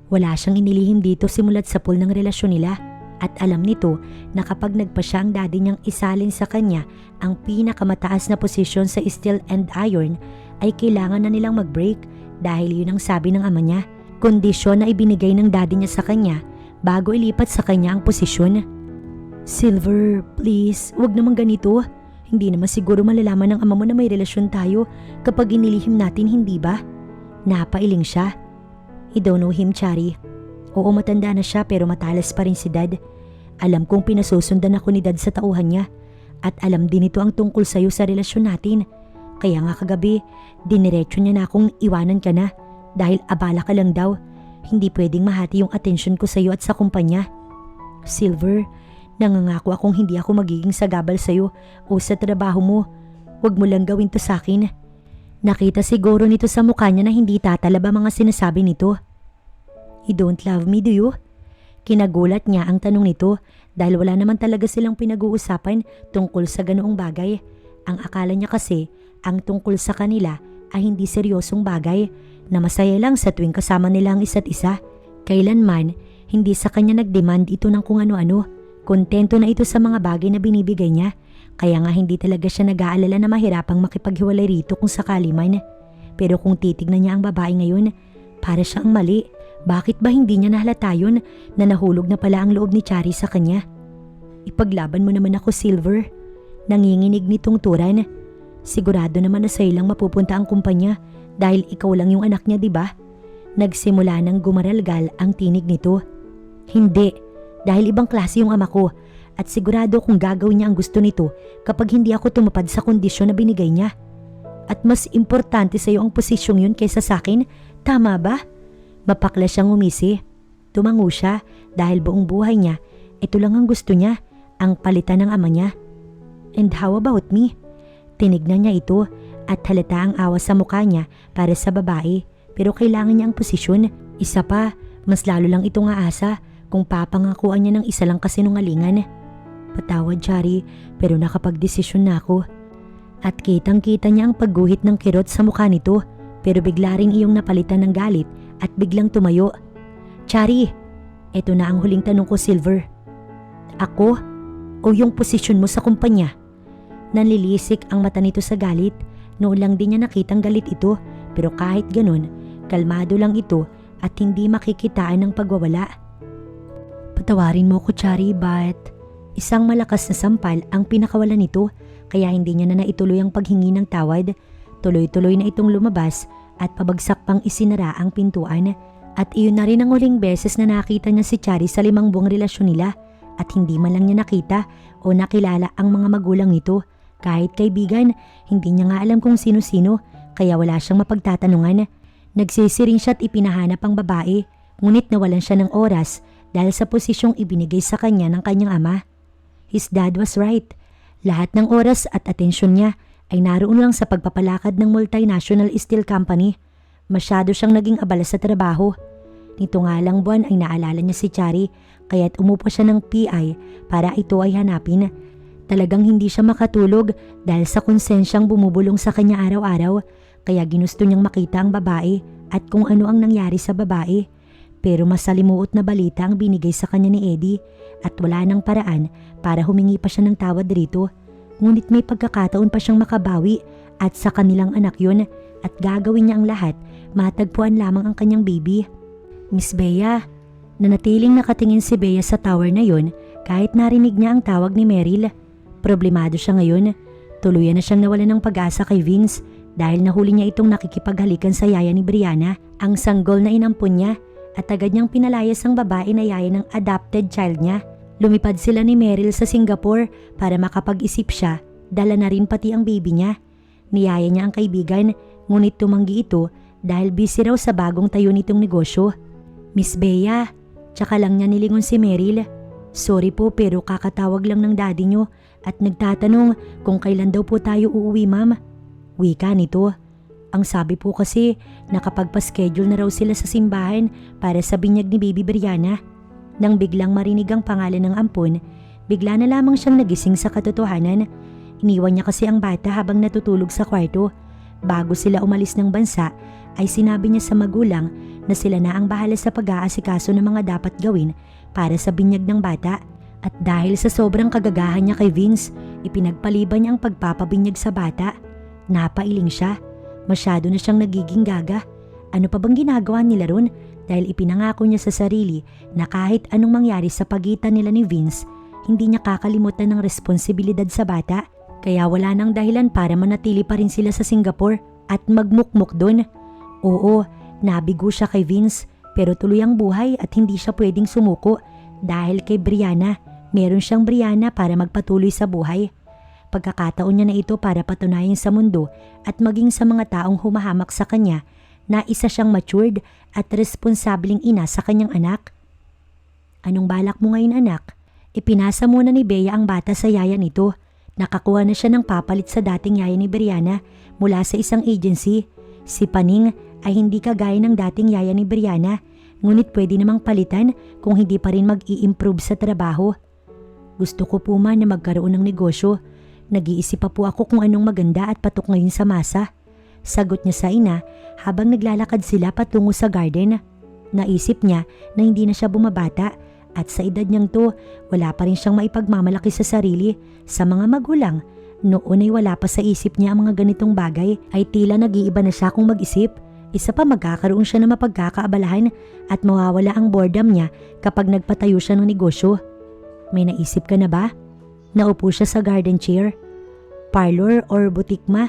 Wala siyang inilihim dito simulat sa pool ng relasyon nila at alam nito na kapag nagpa siya ang daddy niyang isalin sa kanya ang pinakamataas na posisyon sa Steel and Iron ay kailangan na nilang mag-break dahil yun ang sabi ng ama niya. Kondisyon na ibinigay ng daddy niya sa kanya bago ilipat sa kanya ang posisyon. Silver, please, wag naman ganito. Hindi naman siguro malalaman ng ama mo na may relasyon tayo kapag inilihim natin, hindi ba? Napailing siya. I don't know him, Chari. Oo, matanda na siya pero matalas pa rin si Dad. Alam kong pinasusundan ako ni Dad sa tauhan niya at alam din ito ang tungkol sa'yo sa relasyon natin. Kaya nga kagabi, diniretso niya na akong iwanan ka na dahil abala ka lang daw. Hindi pwedeng mahati yung atensyon ko sa'yo at sa kumpanya. Silver, nangangako akong hindi ako magiging sagabal sa'yo o sa trabaho mo. Huwag mo lang gawin to sa akin. Nakita siguro nito sa mukha niya na hindi tatalab ang mga sinasabi nito. You don't love me, do you? Kinagulat niya ang tanong nito dahil wala naman talaga silang pinag-uusapan tungkol sa ganoong bagay. Ang akala niya kasi ang tungkol sa kanila ay hindi seryosong bagay na masaya lang sa tuwing kasama nila ang isa't isa. Kailanman, hindi sa kanya nag-demand ito ng kung ano-ano. Kontento na ito sa mga bagay na binibigay niya. Kaya nga hindi talaga siya nag-aalala na mahirapang makipaghiwalay rito kung sakali man. Pero kung titignan niya ang babae ngayon, para siyang mali. Bakit ba hindi niya nahalata yun na nahulog na pala ang loob ni Chari sa kanya? Ipaglaban mo naman ako, Silver. Nanginginig nitong Turan. Sigurado naman na sa'yo lang mapupunta ang kumpanya dahil ikaw lang yung anak niya, di ba? Nagsimula nang gumaralgal ang tinig nito. Hindi, dahil ibang klase yung ama ko at sigurado kung gagawin niya ang gusto nito kapag hindi ako tumupad sa kondisyon na binigay niya. At mas importante sa'yo ang posisyong yun kaysa sa akin, tama ba? Mapakla siyang umisi. Tumango siya dahil buong buhay niya, ito lang ang gusto niya, ang palitan ng ama niya. And how about me? Tinignan niya ito at halata ang awa sa mukha niya para sa babae, pero kailangan niya ang posisyon. Isa pa, mas lalo lang itong aasa kung papangakuan niya ng isa lang kasinungalingan. Patawad, Chari, pero nakapagdesisyon na ako. At kitang-kita niya ang pagguhit ng kirot sa mukha nito, pero bigla ring iyong napalitan ng galit at biglang tumayo. Chari, eto na ang huling tanong ko, Silver. Ako o yung posisyon mo sa kumpanya? Nanlilisik ang mata nito sa galit. Noon lang din niya nakitang galit ito, pero kahit ganun, kalmado lang ito at hindi makikitaan ng pagwawala. Patawarin mo ko, Chari, but isang malakas na sampal ang pinakawalan nito, kaya hindi niya na naituloy ang paghingi ng tawad. Tuloy-tuloy na itong lumabas at pabagsak pang isinara ang pintuan. At iyon na rin ang huling beses na nakita niya si Chari sa 5 buwang relasyon nila at hindi man lang niya nakita o nakilala ang mga magulang nito. Kahit kaibigan, hindi niya nga alam kung sino-sino kaya wala siyang mapagtatanungan. Nagsisiring siya at ipinahanap ang babae, ngunit nawalan siya ng oras dahil sa posisyong ibinigay sa kanya ng kanyang ama. His dad was right. Lahat ng oras at atensyon niya ay naroon lang sa pagpapalakad ng multinational steel company. Masyado siyang naging abala sa trabaho. Nito nga lang buwan ay naalala niya si Chari kaya't umupo siya ng PI para ito ay hanapin. Talagang hindi siya makatulog dahil sa konsensyang bumubulong sa kanya araw-araw kaya ginusto niyang makita ang babae at kung ano ang nangyari sa babae. Pero masalimuot na balita ang binigay sa kanya ni Eddie at wala nang paraan para humingi pa siya ng tawad rito. Ngunit may pagkakataon pa siyang makabawi at sa kanilang anak yun at gagawin niya ang lahat, matagpuan lamang ang kanyang baby. Miss Bea, nanatiling nakatingin si Bea sa tower na yun kahit narinig niya ang tawag ni Meryl. Problemado siya ngayon. Tuluyan na siyang nawalan ng pag-asa kay Vince dahil nahuli niya itong nakikipaghalikan sa yaya ni Brianna, ang sanggol na inampun niya, at agad niyang pinalayas ang babae na yaya ng adopted child niya. Lumipad sila ni Meryl sa Singapore para makapag-isip siya, dala na rin pati ang baby niya. Niyaya niya ang kaibigan, ngunit tumanggi ito dahil busy raw sa bagong tayo nitong negosyo. Miss Bea, tsaka lang niya nilingon si Meryl. Sorry po pero kakatawag lang ng daddy niyo at nagtatanong kung kailan daw po tayo uuwi, ma'am. Wika nito. Ang sabi po kasi nakapagpa-schedule na raw sila sa simbahan para sa binyag ni Baby Brianna. Nang biglang marinig ang pangalan ng ampon, bigla na lamang siyang nagising sa katotohanan. Iniwan niya kasi ang bata habang natutulog sa kwarto. Bago sila umalis ng bansa, ay sinabi niya sa magulang na sila na ang bahala sa pag-aasikaso ng mga dapat gawin para sa binyag ng bata. At dahil sa sobrang kagagahan niya kay Vince, ipinagpaliban niya ang pagpapabinyag sa bata. Napailing siya. Masyado na siyang nagiging gaga. Ano pa bang ginagawa nila ron? Dahil ipinangako niya sa sarili na kahit anong mangyari sa pagitan nila ni Vince, hindi niya kakalimutan ng responsibilidad sa bata. Kaya wala nang dahilan para manatili pa rin sila sa Singapore at magmukmuk doon. Oo, nabigo siya kay Vince pero tuloy ang buhay at hindi siya pwedeng sumuko dahil kay Brianna. Meron siyang Brianna para magpatuloy sa buhay. Pagkakataon niya na ito para patunayan sa mundo at maging sa mga taong humahamak sa kanya na isa siyang matured at responsableng ina sa kanyang anak. Anong balak mo ngayon, anak? Ipinasa muna ni Bea ang bata sa yaya nito. Nakakuha na siya ng papalit sa dating yaya ni Brianna mula sa isang agency. Si Paning ay hindi kagaya ng dating yaya ni Brianna, ngunit pwede namang palitan kung hindi pa rin mag-i-improve sa trabaho. Gusto ko po na magkaroon ng negosyo. Nag-iisip pa po ako kung anong maganda at patok ngayon sa masa. Sagot niya sa ina habang naglalakad sila patungo sa garden. Naisip niya na hindi na siya bumabata at sa edad niyang to, wala pa rin siyang maipagmamalaki sa sarili sa mga magulang. Noon ay wala pa sa isip niya ang mga ganitong bagay ay tila nag-iiba na siya kung mag-isip. Isa pa magkakaroon siya ng mapagkakaabalahan at mawawala ang boredom niya kapag nagpatayo siya ng negosyo. May naisip ka na ba? Naupo siya sa garden chair. Parlor or boutique ma?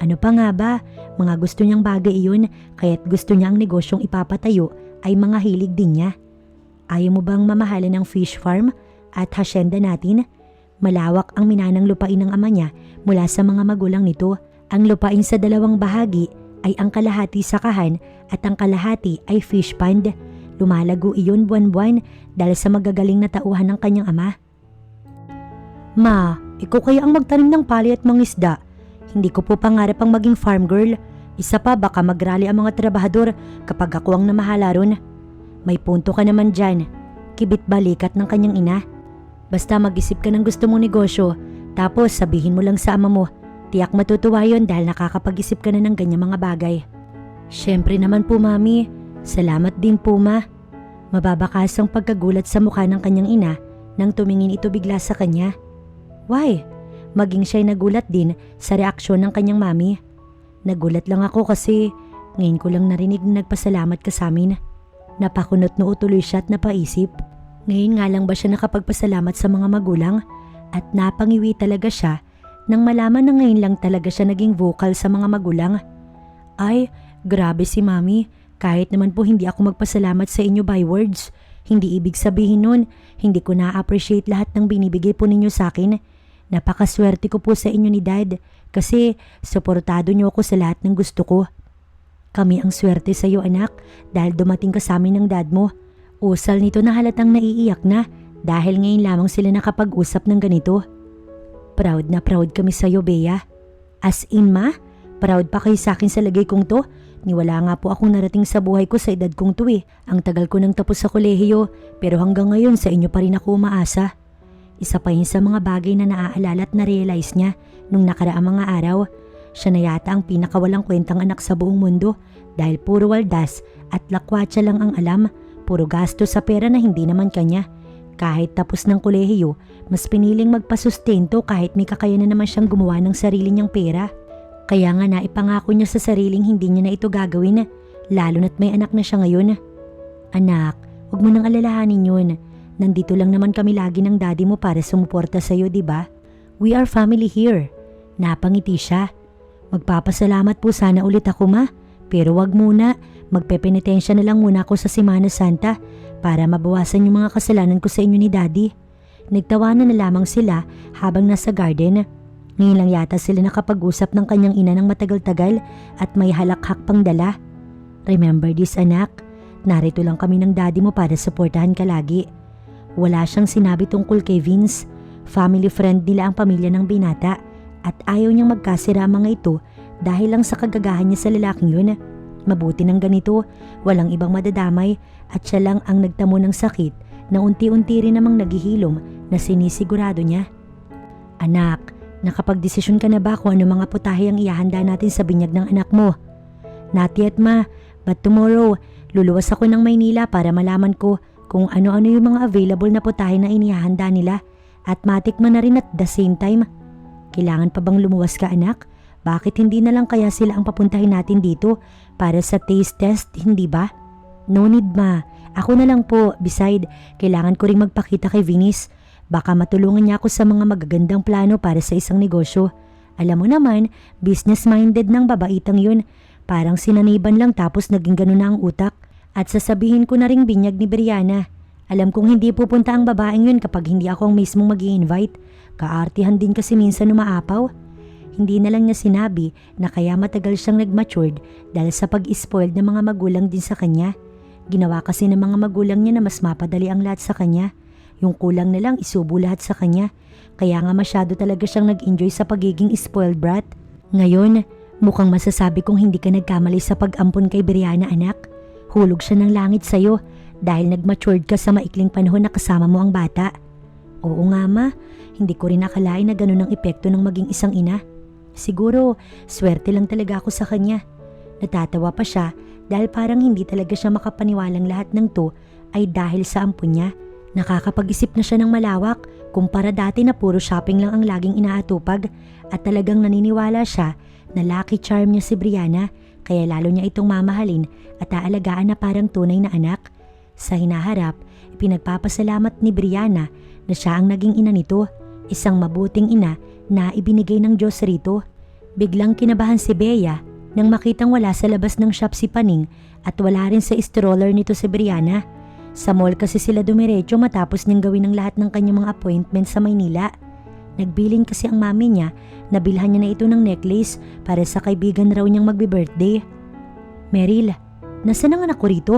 Ano pa nga ba? Mga gusto niyang bagay iyon kaya't gusto niya ang negosyong ipapatayo ay mga hilig din niya. Ayaw mo bang mamahalan ng fish farm at hacienda natin? Malawak ang minanang lupain ng ama niya mula sa mga magulang nito. Ang lupain sa dalawang bahagi ay ang kalahati sakahan at ang kalahati ay fish pond. Lumalago iyon buwan-buwan dahil sa magagaling na tauhan ng kanyang ama. Ma, ikaw kaya ang magtanim ng pali at mangisda. Hindi ko po pangarap ang maging farm girl. Isa pa baka magrally ang mga trabahador kapag ako ang namahala ron. May punto ka naman dyan. Kibit balikat ng kanyang ina. Basta mag-isip ka ng gusto mong negosyo, tapos sabihin mo lang sa ama mo. Tiyak matutuwa yun dahil nakakapag-isip ka na ng ganyang mga bagay. Siyempre naman po mami. Salamat din po ma. Mababakas ang pagkagulat sa mukha ng kanyang ina nang tumingin ito bigla sa kanya. Why? Maging siya'y nagulat din sa reaksyon ng kanyang mami. Nagulat lang ako kasi ngayon ko lang narinig na nagpasalamat ka sa amin. Napakunot noo tuloy siya at napaisip. Ngayon nga lang ba siya nakapagpasalamat sa mga magulang? At napangiwi talaga siya nang malaman na ngayon lang talaga siya naging vocal sa mga magulang. Ay, grabe si mami. Kahit naman po hindi ako magpasalamat sa inyo by words. Hindi ibig sabihin nun, hindi ko na-appreciate lahat ng binibigay po ninyo sa akin. Napakaswerte ko po sa inyo ni Dad kasi suportado niyo ako sa lahat ng gusto ko. Kami ang swerte sa iyo anak dahil dumating ka sa amin ng dad mo. Usal nito na halatang naiiyak na dahil ngayon lamang sila nakapag-usap ng ganito. Proud na proud kami sa iyo, Bea. As in ma, proud pa kayo sa akin sa lagay kong to? Niwala nga po akong narating sa buhay ko sa edad kong to eh. Ang tagal ko nang tapos sa kolehiyo pero hanggang ngayon sa inyo pa rin ako umaasa. Isa pa yun sa mga bagay na naaalala at na-realize niya nung nakaraang mga araw. Siya na yata ang pinakawalang kwentang anak sa buong mundo dahil puro waldas at lakwatsa lang ang alam. Puro gasto sa pera na hindi naman kanya. Kahit tapos ng kolehiyo, mas piniling magpasustento kahit may kakayanan naman siyang gumawa ng sarili niyang pera. Kaya nga naipangako niya sa sariling hindi niya na ito gagawin, lalo na't may anak na siya ngayon. Anak, huwag mo nang alalahanin yun. Nandito lang naman kami lagi ng daddy mo para sumuporta sa'yo, diba? We are family here. Napangiti siya. Magpapasalamat po sana ulit ako ma, pero wag muna. Magpepenitensya na lang muna ako sa Semana Santa para mabawasan yung mga kasalanan ko sa inyo ni daddy. Nagtawanan na lamang sila habang nasa garden. Ngayon lang yata sila nakapag-usap ng kanyang ina ng matagal-tagal at may halakhak pang dala. Remember this anak, narito lang kami ng daddy mo para suportahan ka lagi. Wala siyang sinabi tungkol kay Vince. Family friend nila ang pamilya ng binata at ayaw niyang magkasira ang mga ito dahil lang sa kagagahan niya sa lalaking yun. Mabuti ng ganito, walang ibang madadamay at siya lang ang nagtamo ng sakit na unti-unti rin namang naghihilom na sinisigurado niya. Anak, nakapagdesisyon ka na ba kung ano mga putahe ang ihahanda natin sa binyag ng anak mo? Not yet ma, but tomorrow, luluwas ako ng Maynila para malaman ko kung ano-ano yung mga available na putahe na inihahanda nila at matikman na rin at the same time. Kailangan pa bang lumuwas ka anak? Bakit hindi na lang kaya sila ang papuntahin natin dito para sa taste test, hindi ba? No need ma, ako na lang po. Beside, kailangan ko ring magpakita kay Vince. Baka matulungan niya ako sa mga magagandang plano para sa isang negosyo. Alam mo naman, business-minded ng babaitang yun. Parang sinaniban lang tapos naging ganun na ang utak. At sasabihin ko na ring binyag ni Brianna. Alam kong hindi pupunta ang babaeng yun kapag hindi ako ang mismong mag-i-invite. Kaartihan din kasi minsan umaapaw. Hindi na lang niya sinabi na kaya matagal siyang nag-matured dahil sa pag-spoiled ng mga magulang din sa kanya. Ginawa kasi ng mga magulang niya na mas mapadali ang lahat sa kanya. Yung kulang na lang isubo lahat sa kanya. Kaya nga masyado talaga siyang nag-enjoy sa pagiging spoiled brat. Ngayon, mukhang masasabi kong hindi ka nagkamali sa pag-ampon kay Brianna anak. Hulog siya ng langit sa'yo dahil nag-matured ka sa maikling panahon na kasama mo ang bata. Oo nga ma, hindi ko rin nakalain na ganun ang epekto ng maging isang ina. Siguro, swerte lang talaga ako sa kanya. Natatawa pa siya dahil parang hindi talaga siya makapaniwalang lahat ng to ay dahil sa ampun niya. Nakakapag-isip na siya ng malawak kumpara dati na puro shopping lang ang laging inaatupag at talagang naniniwala siya na lucky charm niya si Brianna kaya lalo niya itong mamahalin at aalagaan na parang tunay na anak. Sa hinaharap, ipinagpapasalamat ni Brianna na siya ang naging ina nito, isang mabuting ina na ibinigay ng Diyos rito. Biglang kinabahan si Bea nang makitang wala sa labas ng shop si Paning at wala rin sa stroller nito si Brianna. Sa mall kasi sila dumiretso matapos niyang gawin ang lahat ng kanyang mga appointment sa Maynila. Nagbilin kasi ang mami niya na bilhan niya na ito ng necklace para sa kaibigan raw niyang magbe-birthday. Meryl, nasaan ang anak ko rito?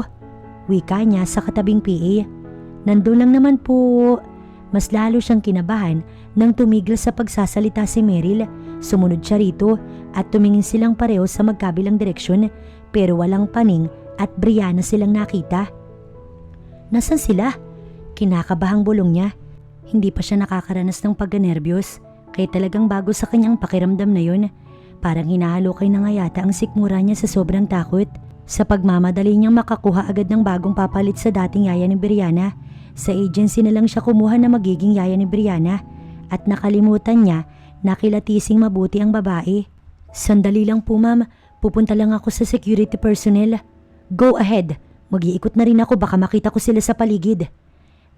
Wika niya sa katabing PA. Nandun lang naman po. Mas lalo siyang kinabahan nang tumigil sa pagsasalita si Meryl. Sumunod siya rito at tumingin silang pareho sa magkabilang direksyon pero walang Paning at Brianna silang nakita. Nasaan sila? Kinakabahang bulong niya. Hindi pa siya nakakaranas ng pagkanerbiyos kaya talagang bago sa kanyang pakiramdam na yun. Parang hinahalukay na nga yata ang sikmura niya sa sobrang takot. Sa pagmamadali niyang makakuha agad ng bagong papalit sa dating yaya ni Brianna, sa agency na lang siya kumuha na magiging yaya ni Brianna at nakalimutan niya na kilatising mabuti ang babae. Sandali lang po ma'am, pupunta lang ako sa security personnel. Go ahead, mag-iikot na rin ako baka makita ko sila sa paligid.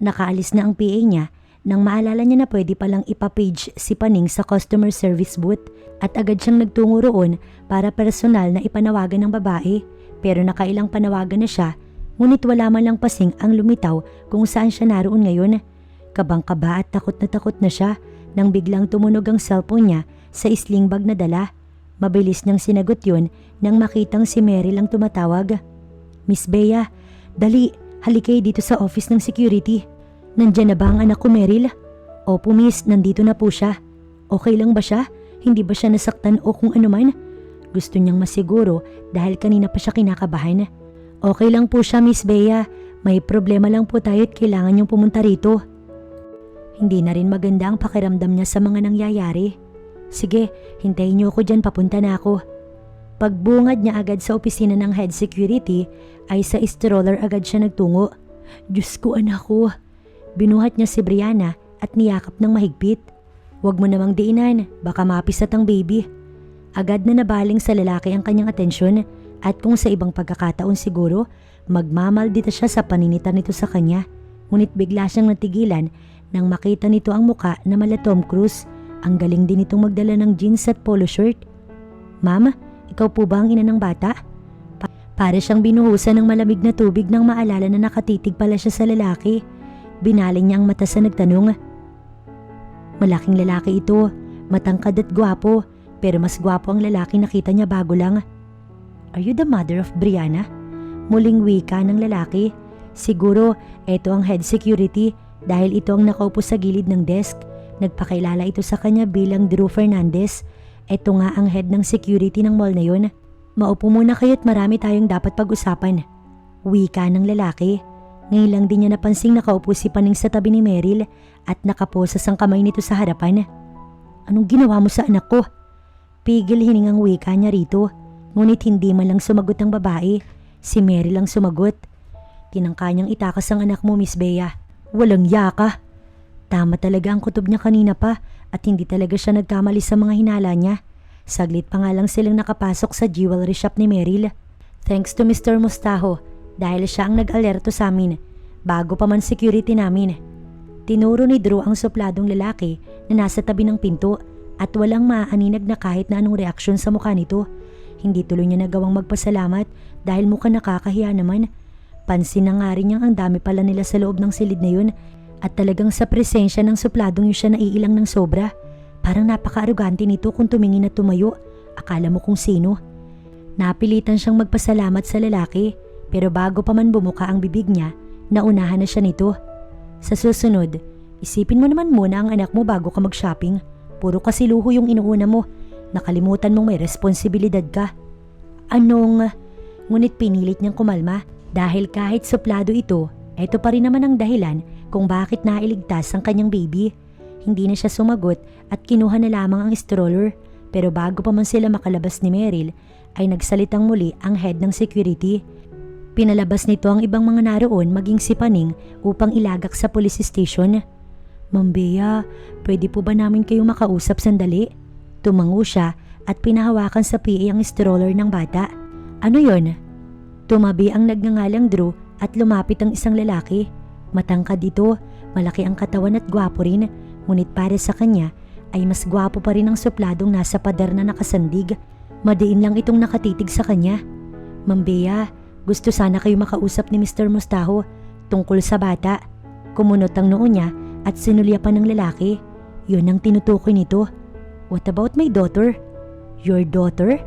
Nakaalis na ang PA niya nang maalala niya na pwede palang ipapage si Paning sa customer service booth at agad siyang nagtungo roon para personal na ipanawagan ng babae. Pero nakailang panawagan na siya, ngunit wala man lang pasing ang lumitaw kung saan siya naroon ngayon. Kabang-kaba at takot na siya nang biglang tumunog ang cellphone niya sa sling bag na dala. Mabilis niyang sinagot yun nang makitang si Mary lang tumatawag. Miss Bea, dali, halikay dito sa office ng security. Nandyan na ba ang anak ko, Meryl? Opo miss, nandito na po siya. Okay lang ba siya? Hindi ba siya nasaktan o kung ano man? Gusto niyang masiguro dahil kanina pa siya kinakabahan. Okay lang po siya, Miss Bea. May problema lang po tayo at kailangan niyong pumunta rito. Hindi na rin maganda ang pakiramdam niya sa mga nangyayari. Sige, hintayin niyo ako dyan, papunta na ako. Pagbungad niya agad sa opisina ng head security ay sa stroller agad siya nagtungo. Diyos ko anak ko. Binuhat niya si Brianna at niyakap ng mahigpit. Huwag mo namang diinan, baka mapisat ang baby. Agad na nabaling sa lalaki ang kanyang atensyon at kung sa ibang pagkakataon siguro, magmamaldita siya sa paninita nito sa kanya. Ngunit bigla siyang natigilan nang makita nito ang muka na mala Tom Cruise. Ang galing din itong magdala ng jeans at polo shirt. Ma'am, ikaw po ba ang ina ng bata? Para siyang binuhusan ng malamig na tubig nang maalala na nakatitig pala siya sa lalaki. Binaling niya ang mata sa nagtanong. Malaking lalaki ito, matangkad at gwapo, pero mas gwapo ang lalaki nakita niya bago lang. Are you the mother of Brianna? Muling wika ng lalaki. Siguro, ito ang head security dahil ito ang nakaupo sa gilid ng desk. Nagpakilala ito sa kanya bilang Drew Fernandez. Ito nga ang head ng security ng mall na yun. Maupo muna kayo at marami tayong dapat pag-usapan. Wika ng lalaki. Ngayon lang din niya napansing nakaupo si Paning sa tabi ni Meryl at nakaposas ang kamay nito sa harapan. Anong ginawa mo sa anak ko? Pigil hiningang wika niya rito. Ngunit hindi man lang sumagot ang babae. Si Meryl lang sumagot. Tinangka niyang itakas ang anak mo, Miss Bea. Walang yaka. Tama talaga ang kutob niya kanina pa at hindi talaga siya nagkamali sa mga hinala niya. Saglit pa nga lang silang nakapasok sa jewelry shop ni Meryl. Thanks to Mr. Mustaho dahil siya ang nag-alerto sa amin bago pa man security namin. Tinuro ni Drew ang supladong lalaki na nasa tabi ng pinto at walang maaaninag na kahit na anong reaksyon sa mukha nito. Hindi tuloy niya nagawang magpasalamat dahil mukha nakakahiya naman. Pansin na nga rin niyang ang dami pala nila sa loob ng silid na yun at talagang sa presensya ng supladong yun siya naiilang ng sobra. Parang napaka-arugante nito kung tumingin at tumayo. Akala mo kung sino. Napilitan siyang magpasalamat sa lalaki pero bago pa man bumuka ang bibig niya, naunahan na siya nito. Sa susunod, isipin mo naman muna ang anak mo bago ka mag-shopping. Puro kasi luho yung inuuna mo. Nakalimutan mong may responsibilidad ka. Ngunit pinilit niyang kumalma dahil kahit suplado ito pa rin naman ang dahilan kung bakit nailigtas ang kanyang baby. Hindi na siya sumagot at kinuha na lamang ang stroller. Pero bago pa man sila makalabas ni Meryl ay nagsalitang muli ang head ng security. Pinalabas nito ang ibang mga naroon maging si Paning upang ilagak sa police station. Ma'am Bea, pwede po ba namin kayong makausap sandali? Tumango siya at pinahawakan sa PA ang stroller ng bata. Ano yon? Tumabi ang nagngangalang Drew at lumapit ang isang lalaki. Matangkad dito, malaki ang katawan at gwapo rin, ngunit para sa kanya ay mas gwapo pa rin ang supladong nasa pader na nakasandig. Madiin lang itong nakatitig sa kanya. Ma'am Bea, gusto sana kayo makausap ni Mr. Mustaho tungkol sa bata. Kumunot ang noo niya at sinulyapan ng lalaki. Yun ang tinutukoy nito. What about my daughter? Your daughter?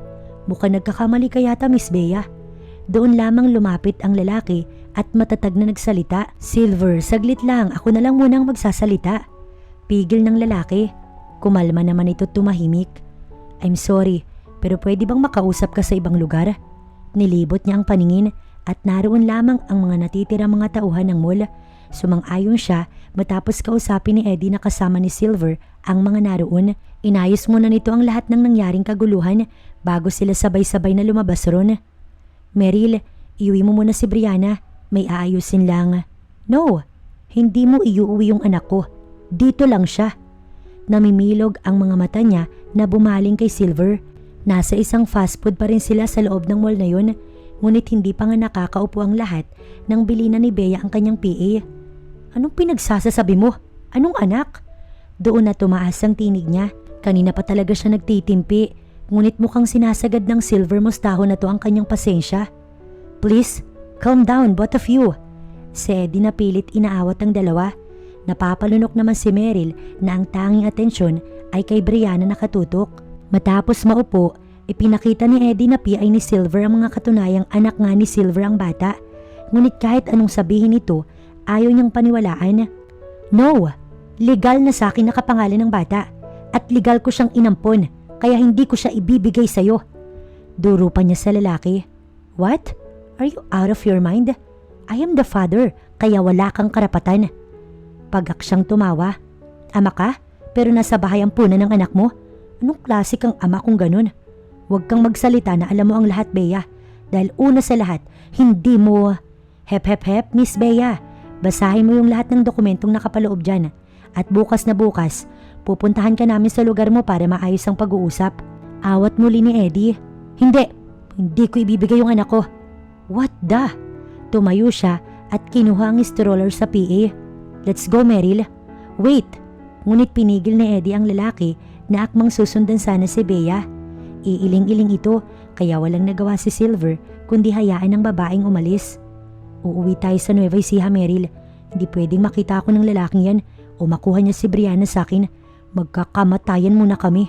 Mukhang nagkakamali ka yata, Miss Bea. Doon lamang lumapit ang lalaki at matatag na nagsalita. Silver, saglit lang, ako na lang munang magsasalita. Pigil ng lalaki. Kumalma naman ito tumahimik. I'm sorry, pero pwede bang makausap ka sa ibang lugar? Nilibot niya ang paningin at naroon lamang ang mga natitirang mga tauhan ng mall. Sumang-ayon siya matapos kausapin ni Eddie na kasama ni Silver ang mga naroon. Inayos muna nito ang lahat ng nangyaring kaguluhan bago sila sabay-sabay na lumabas ron. Meryl, iuwi mo muna si Brianna. May aayusin lang. No, hindi mo iuwi yung anak ko. Dito lang siya. Namimilog ang mga mata niya na bumaling kay Silver. Nasa isang fast food pa rin sila sa loob ng mall na yun, ngunit hindi pa nga nakakaupo ang lahat nang bilinan ni Bea ang kanyang PA. Anong pinagsasasabi mo? Anong anak? Doon na tumaas ang tinig niya. Kanina pa talaga siya nagtitimpi, ngunit mukhang sinasagad ng Silver Mustaho na to ang kanyang pasensya. Please, calm down both of you. Si Eddie na pilit inaawat ang dalawa. Napapalunok naman si Meryl na ang tanging atensyon ay kay Brianna nakatutok. Matapos maupo, ipinakita ni Eddie na PI ni Silver ang mga katunayang anak nga ni Silver ang bata. Ngunit kahit anong sabihin nito, ayaw niyang paniwalaan. No, legal na sa akin nakapangalan ng bata at legal ko siyang inampon kaya hindi ko siya ibibigay sa'yo. Duro pa niya sa lalaki. What? Are you out of your mind? I am the father kaya wala kang karapatan. Pagak siyang tumawa. Ama ka? Pero nasa bahay ang puna ng anak mo? Anong klase kang ama kung ganun? Huwag kang magsalita na alam mo ang lahat, Bea. Dahil una sa lahat, hindi mo... Hep hep hep, Miss Bea. Basahin mo yung lahat ng dokumentong nakapaloob dyan. At bukas na bukas, pupuntahan ka namin sa lugar mo para maayos ang pag-uusap. Awat muli ni Eddie. Hindi ko ibibigay yung anak ko. What the? Tumayo siya at kinuha ang stroller sa PA. Let's go, Meryl. Wait. Ngunit pinigil ni Eddie ang lalaki na akmang susundan sana si Bea. Iiling-iling ito kaya walang nagawa si Silver kundi hayaan ng babaeng umalis. Uuwi tayo sa Nueva Ecija, Meryl. Hindi pwedeng makita ako ng lalaking yan o makuha niya si Brianna sa akin. Magkakamatayan muna kami.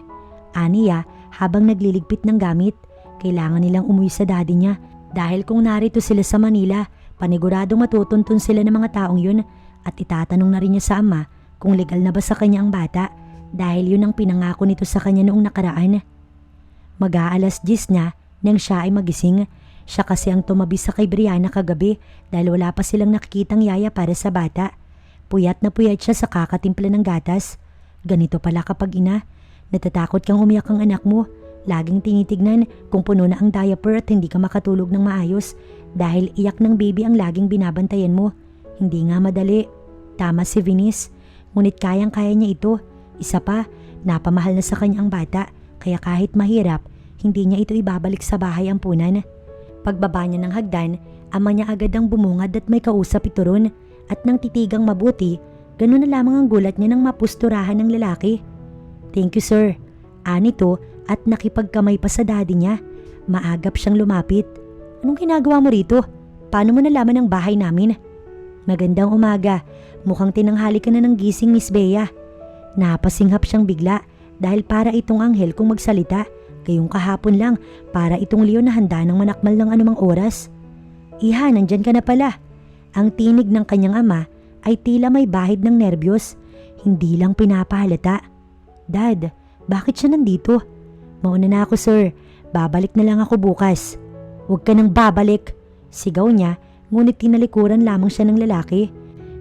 Aniya habang nagliligpit ng gamit. Kailangan nilang umuwi sa daddy niya dahil kung narito sila sa Manila, paniguradong matutuntun sila ng mga taong yun at itatanong na rin niya sa ama kung legal na ba sa kanya ang bata. Dahil yun ang pinangako nito sa kanya noong nakaraan. Mag-aalas 10 na nang siya ay magising. Siya kasi ang tumabi sa kay Brianna kagabi dahil wala pa silang nakikitang yaya para sa bata. Puyat na puyat siya sa kakatimpla ng gatas. Ganito pala kapag ina. Natatakot kang umiyak ang anak mo. Laging tinitignan kung puno na ang diaper at hindi ka makatulog ng maayos dahil iyak ng baby ang laging binabantayan mo. Hindi nga madali. Tama si Venice. Ngunit kayang-kaya niya ito. Isa pa, napamahal na sa kanya ang bata kaya kahit mahirap, hindi niya ito ibabalik sa bahay ampunan. Pagbaba niya ng hagdan, ama niya agad ang bumungad at may kausap ito ron at nang titigang mabuti, ganun na lamang ang gulat niya nang mapusturahan ng lalaki. Thank you sir. Anito at nakipagkamay pa sa daddy niya. Maagap siyang lumapit. Anong ginagawa mo rito? Paano mo nalaman ang bahay namin? Magandang umaga. Mukhang tinanghali ka na ng gising, Miss Bea. Napasinghap siyang bigla dahil para itong anghel kung magsalita. Gayong kahapon lang para itong leon na handa ng manakmal ng anumang oras. Iha, nandyan ka na pala. Ang tinig ng kanyang ama ay tila may bahid ng nerbiyos. Hindi lang pinapahalata. Dad, bakit siya nandito? Mauna na ako sir. Babalik na lang ako bukas. Huwag ka nang babalik. Sigaw niya, ngunit tinalikuran lamang siya ng lalaki.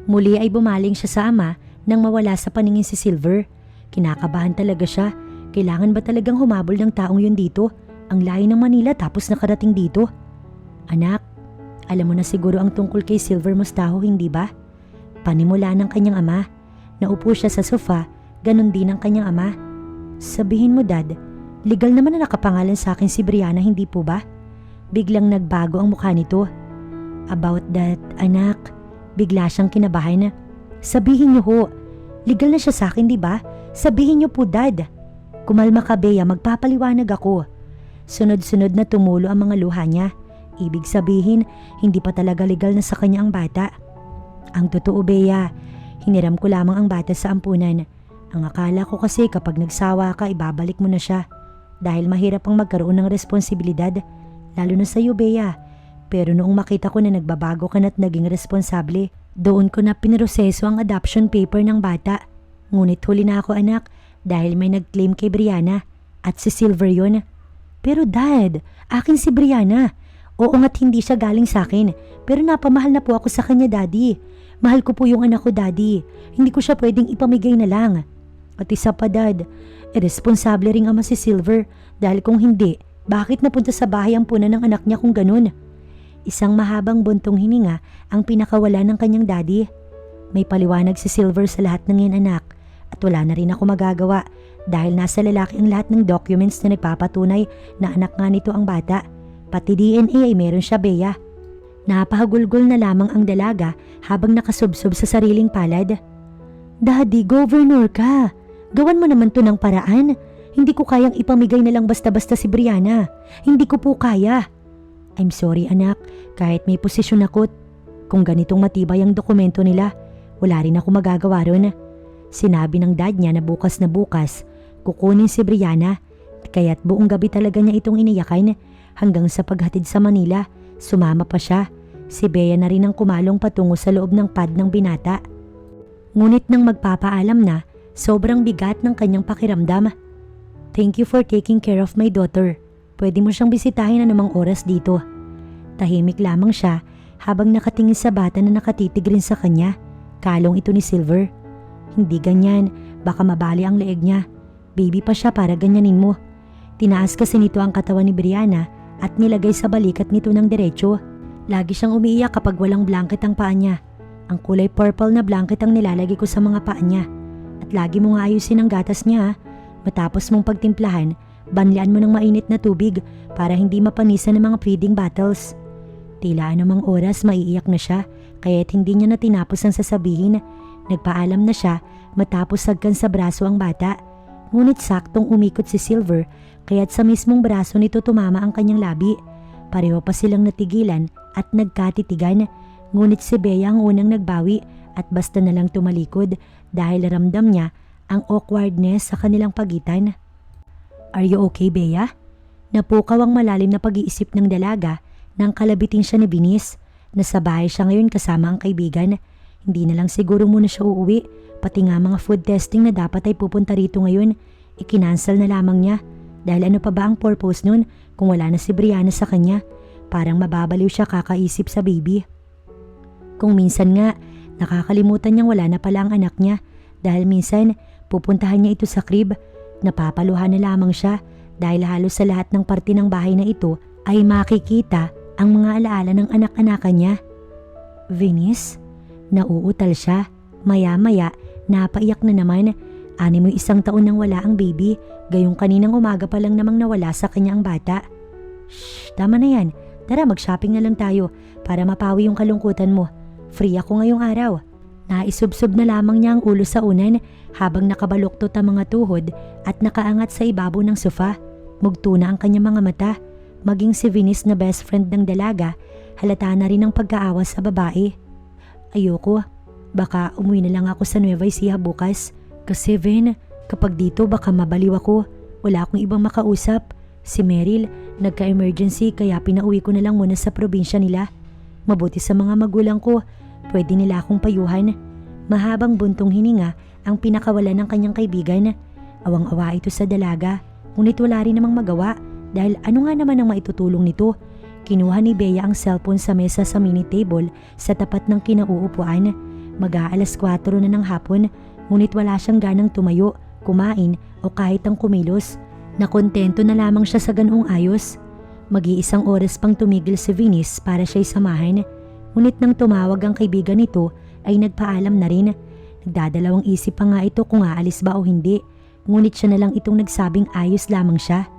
Muli ay bumaling siya sa ama nang mawala sa paningin si Silver. Kinakabahan talaga siya. Kailangan ba talagang humabol ng taong yun dito? Ang layo ng Manila tapos nakarating dito. Anak, alam mo na siguro ang tungkol kay Silver Mostaho, hindi ba? Panimula ng kanyang ama. Naupo siya sa sofa, ganun din ang kanyang ama. Sabihin mo, Dad, legal naman na nakapangalan sa akin si Brianna, hindi po ba? Biglang nagbago ang mukha nito. About that, anak, bigla siyang kinabahan. Sabihin niyo ho, legal na siya sa akin, di ba? Sabihin niyo po, Dad. Kumalma ka, Bea, magpapaliwanag ako. Sunod-sunod na tumulo ang mga luha niya. Ibig sabihin, hindi pa talaga legal na sa kanya ang bata. Ang totoo, Bea, hiniram ko lamang ang bata sa ampunan. Ang akala ko kasi kapag nagsawa ka, ibabalik mo na siya. Dahil mahirap ang magkaroon ng responsibilidad, lalo na sa iyo, Bea. Pero noong makita ko na nagbabago ka na't naging responsable, doon ko na pinroseso ang adoption paper ng bata. Ngunit huli na ako, anak, dahil may nag-claim kay Brianna at si Silver yun. Pero Dad, akin si Brianna. Oo nga't hindi siya galing sa akin, pero napamahal na po ako sa kanya, Daddy. Mahal ko po yung anak ko, Daddy. Hindi ko siya pwedeng ipamigay na lang. At isa pa, Dad, irresponsable ring ama si Silver dahil kung hindi, bakit napunta sa bahay ang punan ng anak niya kung ganun? Isang mahabang buntong hininga ang pinakawala ng kanyang daddy. May paliwanag si Silver sa lahat ng yan, anak, at wala na rin ako magagawa dahil nasa lalaki ang lahat ng documents na nagpapatunay na anak nga nito ang bata. Pati DNA ay meron siya, Bea. Napahagulgol na lamang ang dalaga habang nakasubsob sa sariling palad. Daddy, governor ka. Gawan mo naman to ng paraan. Hindi ko kayang ipamigay na lang basta-basta si Brianna. Hindi ko po kaya. I'm sorry, anak. Kahit may posisyon ako, kung ganitong matibay ang dokumento nila, wala rin ako magagawa ron. Sinabi ng dad niya na bukas kukunin si Brianna. Kaya't buong gabi talaga niya itong iniyakan hanggang sa paghatid sa Manila. Sumama pa siya. Si Bea na rin ang kumalong patungo sa loob ng pad ng binata. Ngunit nang magpapaalam na, sobrang bigat ng kanyang pakiramdam. Thank you for taking care of my daughter. Pwede mo siyang bisitahin anumang oras dito. Tahimik lamang siya habang nakatingin sa bata na nakatitig rin sa kanya. Kalong ito ni Silver. Hindi ganyan, baka mabali ang leeg niya. Baby pa siya para ganyanin mo. Tinaas kasi nito ang katawan ni Brianna at nilagay sa balikat nito ng diretso. Lagi siyang umiiyak kapag walang blanket ang paa niya. Ang kulay purple na blanket ang nilalagay ko sa mga paa niya. At lagi mo nga ayusin ang gatas niya. Matapos mong pagtimplahan, banlian mo ng mainit na tubig para hindi mapanisan ng mga feeding bottles. Tila anumang oras maiiyak na siya kaya't hindi niya na tinapos ang sasabihin. Nagpaalam na siya matapos sagkan sa braso ang bata. Ngunit saktong umikot si Silver kaya't sa mismong braso nito tumama ang kanyang labi. Pareho pa silang natigilan at nagkatitigan. Ngunit si Bea ang unang nagbawi at basta na lang tumalikod dahil ramdam niya ang awkwardness sa kanilang pagitan. Are you okay, Bea? Napukaw ang malalim na pag-iisip ng dalaga nang kalabitin siya ni Binis. Nasa bahay siya ngayon kasama ang kaibigan. Hindi na lang siguro muna siya uuwi. Pati nga mga food testing na dapat ay pupunta rito ngayon, ikinansel na lamang niya. Dahil ano pa ba ang purpose nun kung wala na si Brianna sa kanya? Parang mababaliw siya kakaisip sa baby. Kung minsan nga, nakakalimutan niyang wala na pala ang anak niya dahil minsan pupuntahan niya ito sa crib. Napapaluhan na lamang siya dahil halos sa lahat ng parte ng bahay na ito ay makikita ang mga alaala ng anak-anakan niya. Venice, nauutal siya. Maya-maya, napaiyak na naman. 61 taon nang wala ang baby, gayong kaninang umaga pa lang namang nawala sa kanya ang bata. Shh, tama na yan. Tara, mag-shopping na lang tayo para mapawi yung kalungkutan mo. Free ako ngayong araw. Naisubsob na lamang niya ang ulo sa unan habang nakabaluktot ang mga tuhod at nakaangat sa ibabaw ng sofa. Mugto na ang kanyang mga mata. Maging si Venice na best friend ng dalaga, halata na rin ang pagkaawa sa babae. Ayoko. Baka umuwi na lang ako sa Nueva Ecija bukas. Kasi Ven, kapag dito baka mabaliw ako. Wala akong ibang makausap. Si Meryl, nagka-emergency kaya pinauwi ko na lang muna sa probinsya nila. Mabuti sa mga magulang ko, pwede nila akong payuhan. Mahabang buntong hininga ang pinakawala ng kanyang kaibigan. Awang-awa ito sa dalaga, ngunit wala rin namang magawa dahil ano nga naman ang maitutulong nito. Kinuha ni Bea ang cellphone sa mesa sa mini table sa tapat ng kinauupuan. Mag-aalas 4 na ng hapon, ngunit wala siyang ganang tumayo, kumain o kahit ang kumilos. Nakontento na lamang siya sa ganoong ayos. Mag-iisang oras pang tumigil si Venus para siya'y samahan. Ngunit nang tumawag ang kaibigan nito ay nagpaalam na rin. Nagdadalawang isip pa nga ito kung aalis ba o hindi. Ngunit siya na lang itong nagsabing ayos lamang siya.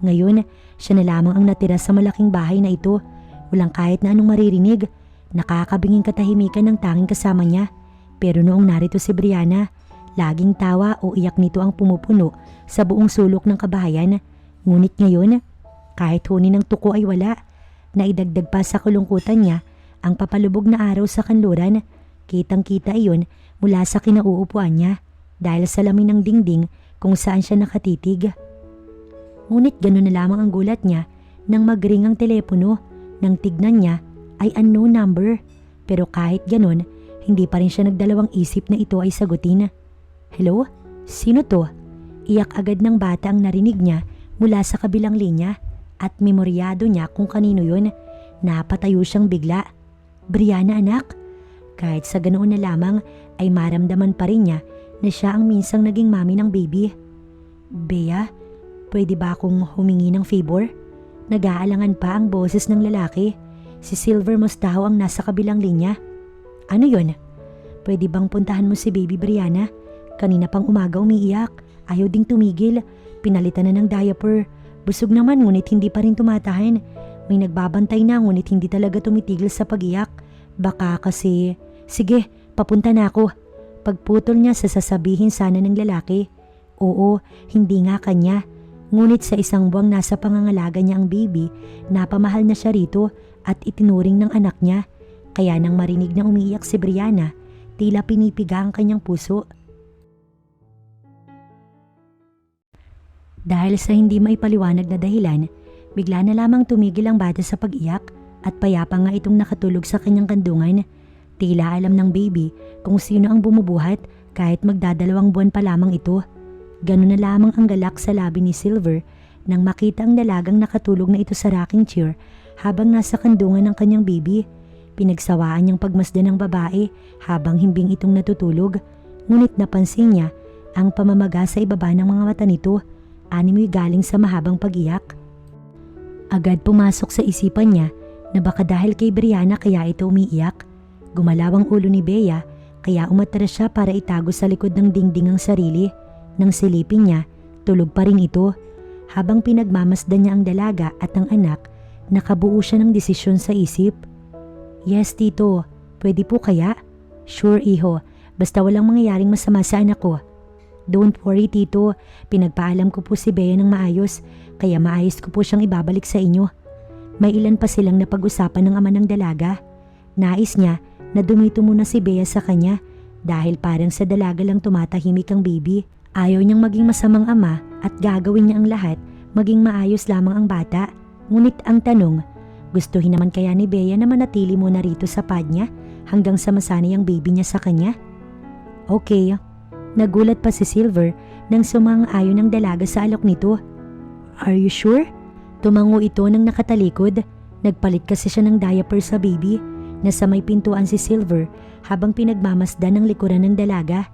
Ngayon, siya na lamang ang natira sa malaking bahay na ito. Walang kahit na anong maririnig. Nakakabinging katahimikan ng tanging kasama niya. Pero noong narito si Brianna, laging tawa o iyak nito ang pumupuno sa buong sulok ng kabahayan. Ngunit ngayon, kahit huni ng tuko ay wala. Naidagdag pa sa kulungkutan niya ang papalubog na araw sa kanluran. Kitang-kita iyon mula sa kinauupuan niya dahil sa lamin ng dingding kung saan siya nakatitig. Ngunit gano'n na lamang ang gulat niya nang mag-ring ang telepono. Nang tignan niya ay unknown number. Pero kahit gano'n, hindi pa rin siya nagdalawang isip na ito ay sagutin. Hello? Sino to? Iyak agad ng bata ang narinig niya mula sa kabilang linya at memoryado niya kung kanino yun. Napatayo siyang bigla. Brianna, anak? Kahit sa ganoon na lamang ay maramdaman pa rin niya na siya ang minsang naging mami ng baby. Bea, pwede ba akong humingi ng favor? Nag-aalangan pa ang boses ng lalaki. Si Silver Mostaho ang nasa kabilang linya. Ano yun? Pwede bang puntahan mo si baby Brianna? Kanina pang umaga umiiyak. Ayaw ding tumigil. Pinalitan na ng diaper. Busog naman ngunit hindi pa rin tumatahan. May nagbabantay na ngunit hindi talaga tumitigil sa pag-iyak. Baka kasi... Sige, papunta na ako. Pagputol niya sa sasabihin sana ng lalaki. Oo, hindi nga kanya. Ngunit sa isang buwang nasa pangangalaga niya ang baby, napamahal na siya rito at itinuring ng anak niya. Kaya nang marinig na umiiyak si Brianna, tila pinipiga ang kanyang puso. Dahil sa hindi maipaliwanag na dahilan, bigla na lamang tumigil ang bata sa pag-iyak at payapa nga itong nakatulog sa kanyang kandungan. Tila alam ng baby kung sino ang bumubuhat kahit magdadalawang buwan pa lamang ito. Ganun na lamang ang galak sa labi ni Silver nang makita ang dalagang nakatulog na ito sa rocking chair habang nasa kandungan ng kanyang baby. Pinagsawaan niyang pagmasdan ng babae habang himbing itong natutulog. Ngunit napansin niya ang pamamaga sa ibaba ng mga mata nito. Animoy galing sa mahabang pag-iyak. Agad pumasok sa isipan niya na baka dahil kay Brianna kaya ito umiiyak. Gumalaw ang ulo ni Bea kaya umatras siya para itago sa likod ng dingding ang sarili. Nang silipin niya, tulog pa rin ito. Habang pinagmamasdan niya ang dalaga at ang anak, nakabuo siya ng desisyon sa isip. Yes, tito. Pwede po kaya? Sure, iho. Basta walang mangyayaring masama sa anak ko. Don't worry, tito. Pinagpaalam ko po si Bea ng maayos, kaya maayos ko po siyang ibabalik sa inyo. May ilan pa silang napag-usapan ng ama ng dalaga. Nais niya na dumito muna si Bea sa kanya dahil parang sa dalaga lang tumatahimik ang baby. Ayaw niyang maging masamang ama at gagawin niya ang lahat maging maayos lamang ang bata. Ngunit ang tanong, gustuhin naman kaya ni Bea na manatili muna rito sa pad niya hanggang sa masanay ang baby niya sa kanya? Okay. Nagulat pa si Silver nang sumang-ayon ang dalaga sa alok nito. Are you sure? Tumango ito nang nakatalikod. Nagpalit kasi siya ng diaper sa baby. Nasa may pintuan si Silver habang pinagmamasdan ng likuran ng dalaga.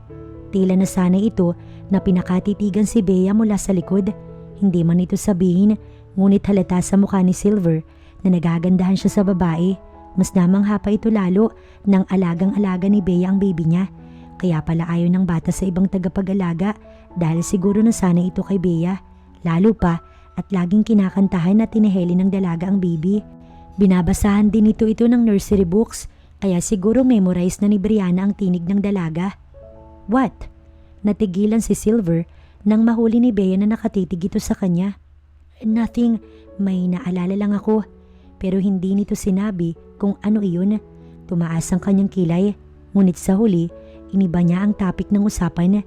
Tila nasanay ito na pinakatitigan si Bea mula sa likod. Hindi man ito sabihin, ngunit halata sa mukha ni Silver na nagagandahan siya sa babae. Mas namangha pa ito lalo nang alagang-alaga ni Bea ang baby niya. Kaya pala ayaw ng bata sa ibang tagapag-alaga dahil siguro nasanay ito kay Bea. Lalo pa at laging kinakantahan at tiniheli ng dalaga ang baby. Binabasahan din ito ng nursery books kaya siguro memorize na ni Brianna ang tinig ng dalaga. What? Natigilan si Silver nang mahuli ni Bea na nakatitig ito sa kanya. Nothing, may naalala lang ako. Pero hindi nito sinabi kung ano iyon. Tumaas ang kanyang kilay, ngunit sa huli, iniba niya ang topic ng usapan.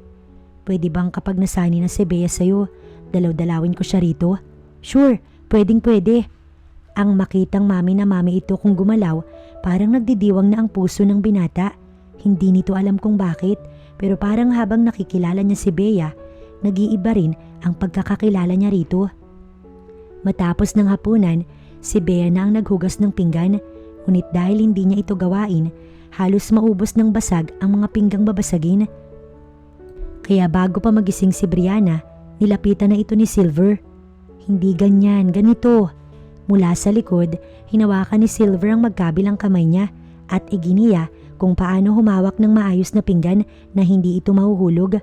Pwede bang kapag nasani na si Bea sa'yo, dalaw-dalawin ko siya rito? Sure, pwedeng-pwede. Ang makitang mami na mami ito kung gumalaw, parang nagdidiwang na ang puso ng binata. Hindi nito alam kung bakit, pero parang habang nakikilala niya si Bea, nag-iiba rin ang pagkakakilala niya rito. Matapos ng hapunan, si Bea na ang naghugas ng pinggan, ngunit dahil hindi niya ito gawain, halos maubos ng basag ang mga pinggang babasagin. Kaya bago pa magising si Brianna, nilapitan na ito ni Silver. Hindi ganyan, ganito. Mula sa likod, hinawakan ni Silver ang magkabilang kamay niya at iginiya kung paano humawak ng maayos na pinggan na hindi ito mahuhulog.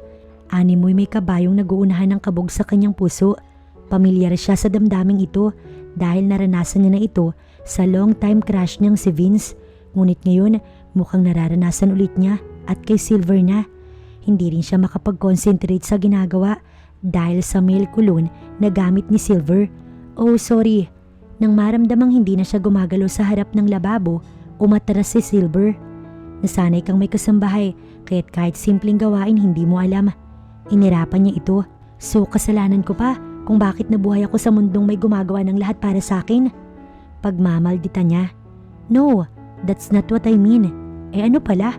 Animoy may kabayong naguunahan ng kabog sa kanyang puso. Pamilyar siya sa damdaming ito dahil naranasan niya na ito sa long-time crush niyang si Vince. Ngunit ngayon, mukhang nararanasan ulit niya at kay Silver na. Hindi rin siya makapag-concentrate sa ginagawa dahil sa male cologne na gamit ni Silver. Oh, sorry. Nang maramdamang hindi na siya gumagalaw sa harap ng lababo, umatras si Silver. Nasanay kang may kasambahay kaya't kahit simpleng gawain hindi mo alam. Inirapan niya ito. So kasalanan ko pa kung bakit nabuhay ako sa mundong may gumagawa ng lahat para sa akin. Pagmamaldita niya. No, that's not what I mean. Eh ano pala?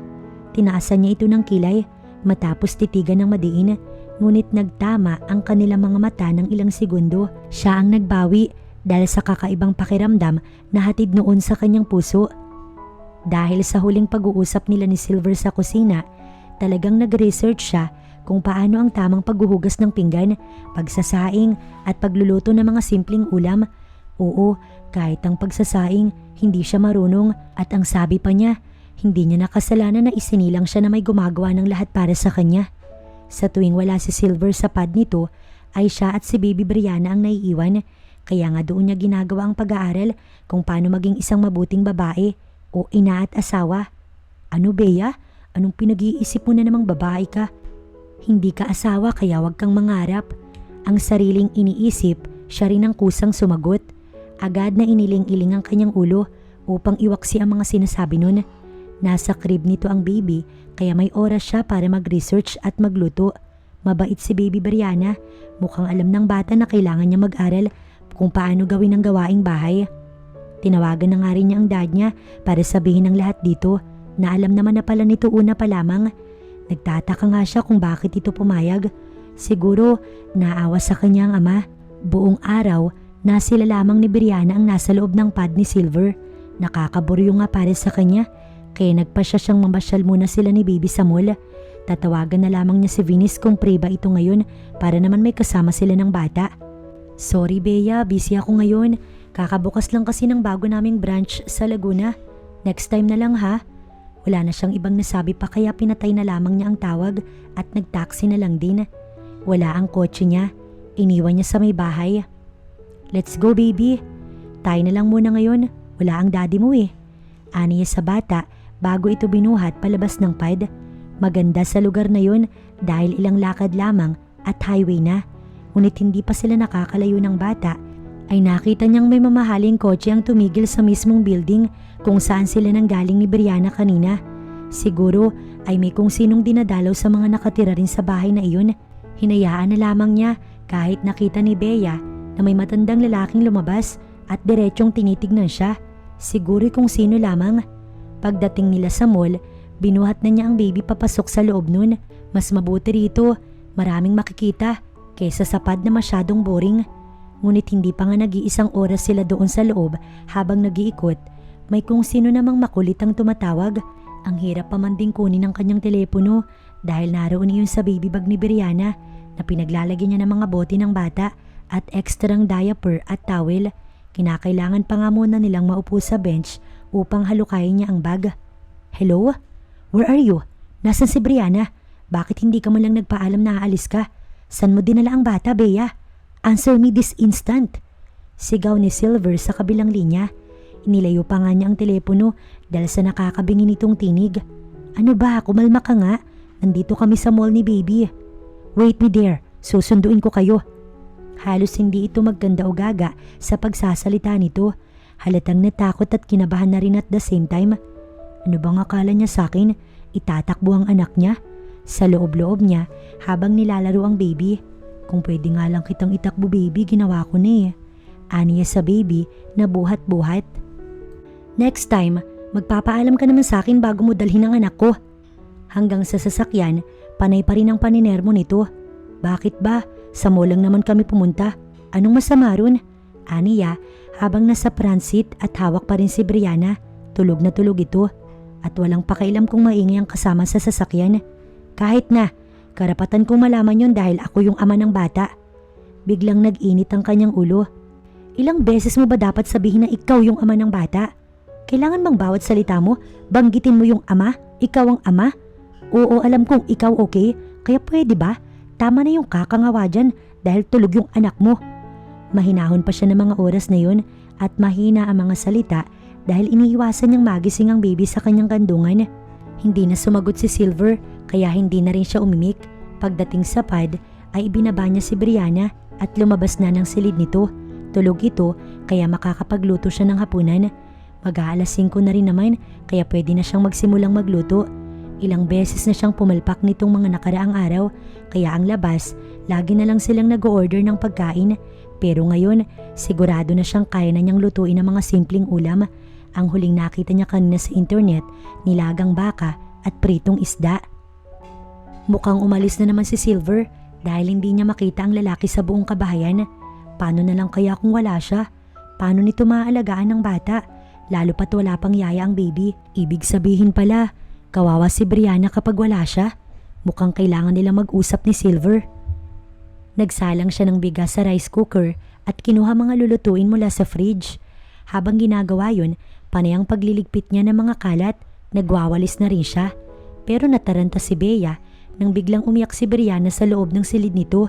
Tinaasan niya ito ng kilay matapos titigan ng madiin. Ngunit nagtama ang kanilang mga mata ng ilang segundo. Siya ang nagbawi dahil sa kakaibang pakiramdam na hatid noon sa kanyang puso. Dahil sa huling pag-uusap nila ni Silver sa kusina, talagang nag-research siya kung paano ang tamang paghuhugas ng pinggan, pagsasaing at pagluluto ng mga simpleng ulam. Oo, kahit ang pagsasaing, hindi siya marunong at ang sabi pa niya, hindi niya nakasalanan na isinilang siya na may gumagawa ng lahat para sa kanya. Sa tuwing wala si Silver sa pad nito, ay siya at si Baby Brianna ang naiiwan. Kaya nga doon niya ginagawa ang pag-aaral kung paano maging isang mabuting babae o ina at asawa. Ano Bea? Anong pinag-iisip mo na namang babae ka? Hindi ka asawa kaya wag kang mangarap. Ang sariling iniisip, siya rin ang kusang sumagot. Agad na iniling-iling ang kanyang ulo upang iwaksi ang mga sinasabi nun. Nasa crib nito ang baby kaya may oras siya para mag-research at magluto. Mabait si Baby Brianna. Mukhang alam ng bata na kailangan niya mag-aral kung paano gawin ang gawaing bahay. Tinawagan na nga rin niya ang dad niya para sabihin ang lahat dito na alam naman na pala nito una pa lamang. Nagtataka nga siya kung bakit ito pumayag. Siguro naawa sa kanya ang ama. Buong araw na sila lamang ni Brianna ang nasa loob ng pad ni Silver. Nakakaburyo nga para sa kanya. Kaya nagpasya siyang mamasyal muna sila ni Baby sa mall. Tatawagan na lamang niya si Venus kung pre ba ito ngayon para naman may kasama sila ng bata. Sorry Bea, busy ako ngayon. Kakabukas lang kasi ng bago naming branch sa Laguna. Next time na lang ha. Wala na siyang ibang nasabi pa kaya pinatay na lamang niya ang tawag at nagtaxi na lang din. Wala ang kotse niya. Iniwan niya sa may bahay. Let's go baby. Tayo na lang muna ngayon. Wala ang daddy mo eh. Ani niya sa bata bago ito binuhat palabas ng pad. Maganda sa lugar na yun dahil ilang lakad lamang at highway na. Ngunit hindi pa sila nakakalayo ng bata ay nakita niyang may mamahaling kotse ang tumigil sa mismong building kung saan sila nanggaling ni Brianna kanina. Siguro ay may kung sinong dinadalaw sa mga nakatira rin sa bahay na iyon. Hinayaan na lamang niya kahit nakita ni Bea na may matandang lalaking lumabas at diretsyong tinitignan siya. Siguro kung sino lamang. Pagdating nila sa mall, binuhat na niya ang baby papasok sa loob nun. Mas mabuti rito, maraming makikita kaysa sa pad na masyadong boring. Ngunit hindi pa nga nag-iisang oras sila doon sa loob habang nag-iikot. May kung sino namang makulit ang tumatawag. Ang hirap pa man din kunin ang kanyang telepono dahil naroon iyon sa baby bag ni Brianna na pinaglalagyan niya ng mga bote ng bata at ekstrang diaper at towel. Kinakailangan pa nga muna nilang maupo sa bench upang halukayin niya ang bag. Hello? Where are you? Nasaan si Brianna? Bakit hindi ka man lang nagpaalam na aalis ka? San mo dinala ang bata, Bea? Answer me this instant. Sigaw ni Silver sa kabilang linya. Inilayo pa nga niya ang telepono dahil sa nakakabingi nitong tinig. Ano ba? Kumalma ka nga. Nandito kami sa mall ni baby. Wait me there. Susunduin ko kayo. Halos hindi ito magganda o gaga sa pagsasalita nito. Halatang natakot at kinabahan na rin at the same time. Ano bang akala niya sa akin? Itatakbo ang anak niya? Sa loob-loob niya habang nilalaro ang baby. Kung pwede nga lang kitang itakbo baby, ginawa ko na eh. Aniya sa baby na buhat-buhat. Next time, magpapaalam ka naman sa akin bago mo dalhin ang anak ko. Hanggang sa sasakyan, panay pa rin ang paninermo nito. Bakit ba? Sa mall lang naman kami pumunta. Anong masama ron? Aniya habang nasa front seat at hawak pa rin si Brianna. Tulog na tulog ito. at walang pakialam kung maingay ang kasama sa sasakyan. Kahit na, karapatan kong malaman yun dahil ako yung ama ng bata. Biglang nag-init ang kanyang ulo. Ilang beses mo ba dapat sabihin na ikaw yung ama ng bata? Kailangan bang bawat salita mo, banggitin mo yung ama? Ikaw ang ama? Oo, alam kong ikaw okay, kaya pwede ba? Tama na yung kakangawa dyan dahil tulog yung anak mo. Mahinahon pa siya ng mga oras na yun at mahina ang mga salita dahil iniiwasan niyang magising ang baby sa kanyang kandungan. Hindi na sumagot si Silver kaya hindi na rin siya umimik. Pagdating sa pad ay ibinaba niya si Brianna at lumabas na ng silid nito. Tulog ito kaya makakapagluto siya ng hapunan. Mag-aalas 5 na rin naman kaya pwede na siyang magsimulang magluto. Ilang beses na siyang pumalpak nitong mga nakaraang araw kaya ang labas, lagi na lang silang nag-o-order ng pagkain. Pero ngayon, sigurado na siyang kaya na niyang lutuin ang mga simpleng ulam. Ang huling nakita niya kanina sa internet, nilagang baka at pritong isda. Mukhang umalis na naman si Silver dahil hindi niya makita ang lalaki sa buong kabahayan. Paano na lang kaya kung wala siya? Paano nito maaalagaan ng bata? Lalo pat wala pang yaya ang baby. Ibig sabihin pala, kawawa si Brianna kapag wala siya. Mukhang kailangan nila mag-usap ni Silver. Nagsalang siya ng bigas sa rice cooker at kinuha mga lulutuin mula sa fridge. Habang ginagawa yun, panay ang pagliligpit niya ng mga kalat, nagwawalis na rin siya. Pero nataranta si Bea nang biglang umiyak si Brianna sa loob ng silid nito.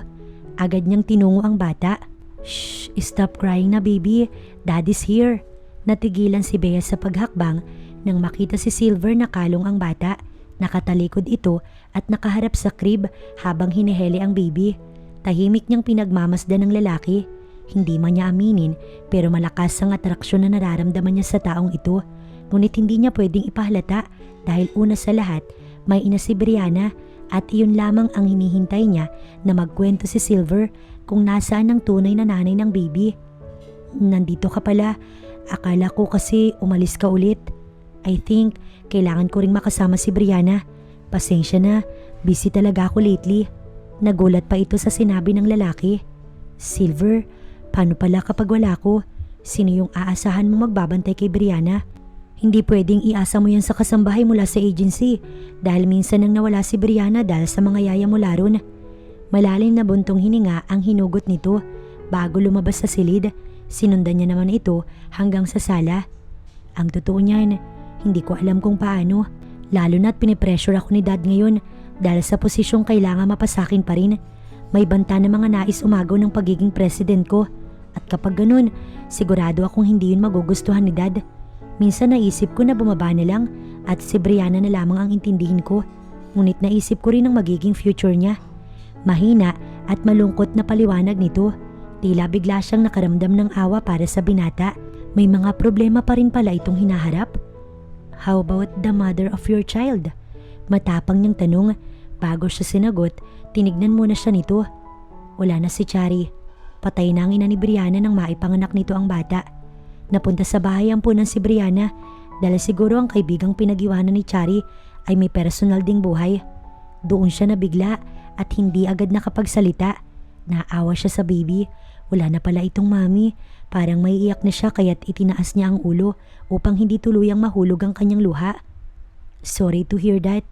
Agad niyang tinungo ang bata. Shh, stop crying na baby, Daddy's here. Natigilan si Bea sa paghakbang nang makita si Silver na kalong ang bata. Nakatalikod ito at nakaharap sa crib habang hinihele ang baby. Tahimik niyang pinagmamasdan ng lalaki. Hindi man niya aminin pero malakas ang atraksyon na nararamdaman niya sa taong ito. Ngunit hindi niya pwedeng ipahalata dahil una sa lahat may ina si Brianna at iyon lamang ang hinihintay niya na magkwento si Silver kung nasaan ang tunay na nanay ng baby. Nandito ka pala. Akala ko kasi umalis ka ulit. I think kailangan ko ring makasama si Brianna. Pasensya na, busy talaga ako lately. Nagulat pa ito sa sinabi ng lalaki. Silver, paano pala kapag wala ko? Sino yung aasahan mo magbabantay kay Brianna? Hindi pwedeng iasa mo yan sa kasambahay mula sa agency dahil minsan nang nawala si Brianna dahil sa mga yaya mula ron. Malalim na buntong hininga ang hinugot nito bago lumabas sa silid. Sinundan niya naman ito hanggang sa sala. Ang totoo niyan, hindi ko alam kung paano. Lalo na't pinipressure ako ni Dad ngayon dahil sa posisyong kailangan mapasakin pa rin. May banta na mga nais umagaw ng pagiging president ko. At kapag ganun, sigurado akong hindi yun magugustuhan ni Dad. Minsan naisip ko na bumaba na lang at si Brianna na lamang ang intindihin ko. Ngunit naisip ko rin ang magiging future niya. Mahina at malungkot na paliwanag nito. Tila bigla siyang nakaramdam ng awa para sa binata. May mga problema pa rin pala itong hinaharap. How about the mother of your child? Matapang niyang tanong. Bago siya sinagot, tinignan muna siya nito. Wala na si Chari. Patay na ang ina ni Brianna nang maipanganak nito ang bata. Napunta sa bahay ang punan si Brianna dahil siguro ang kaibigang pinag-iwanan ni Chari ay may personal ding buhay. Doon siya nabigla at hindi agad nakapagsalita. Naawa siya sa baby. Wala na pala itong mami. Parang may iyak na siya kaya't itinaas niya ang ulo upang hindi tuluyang mahulog ang kanyang luha. Sorry to hear that.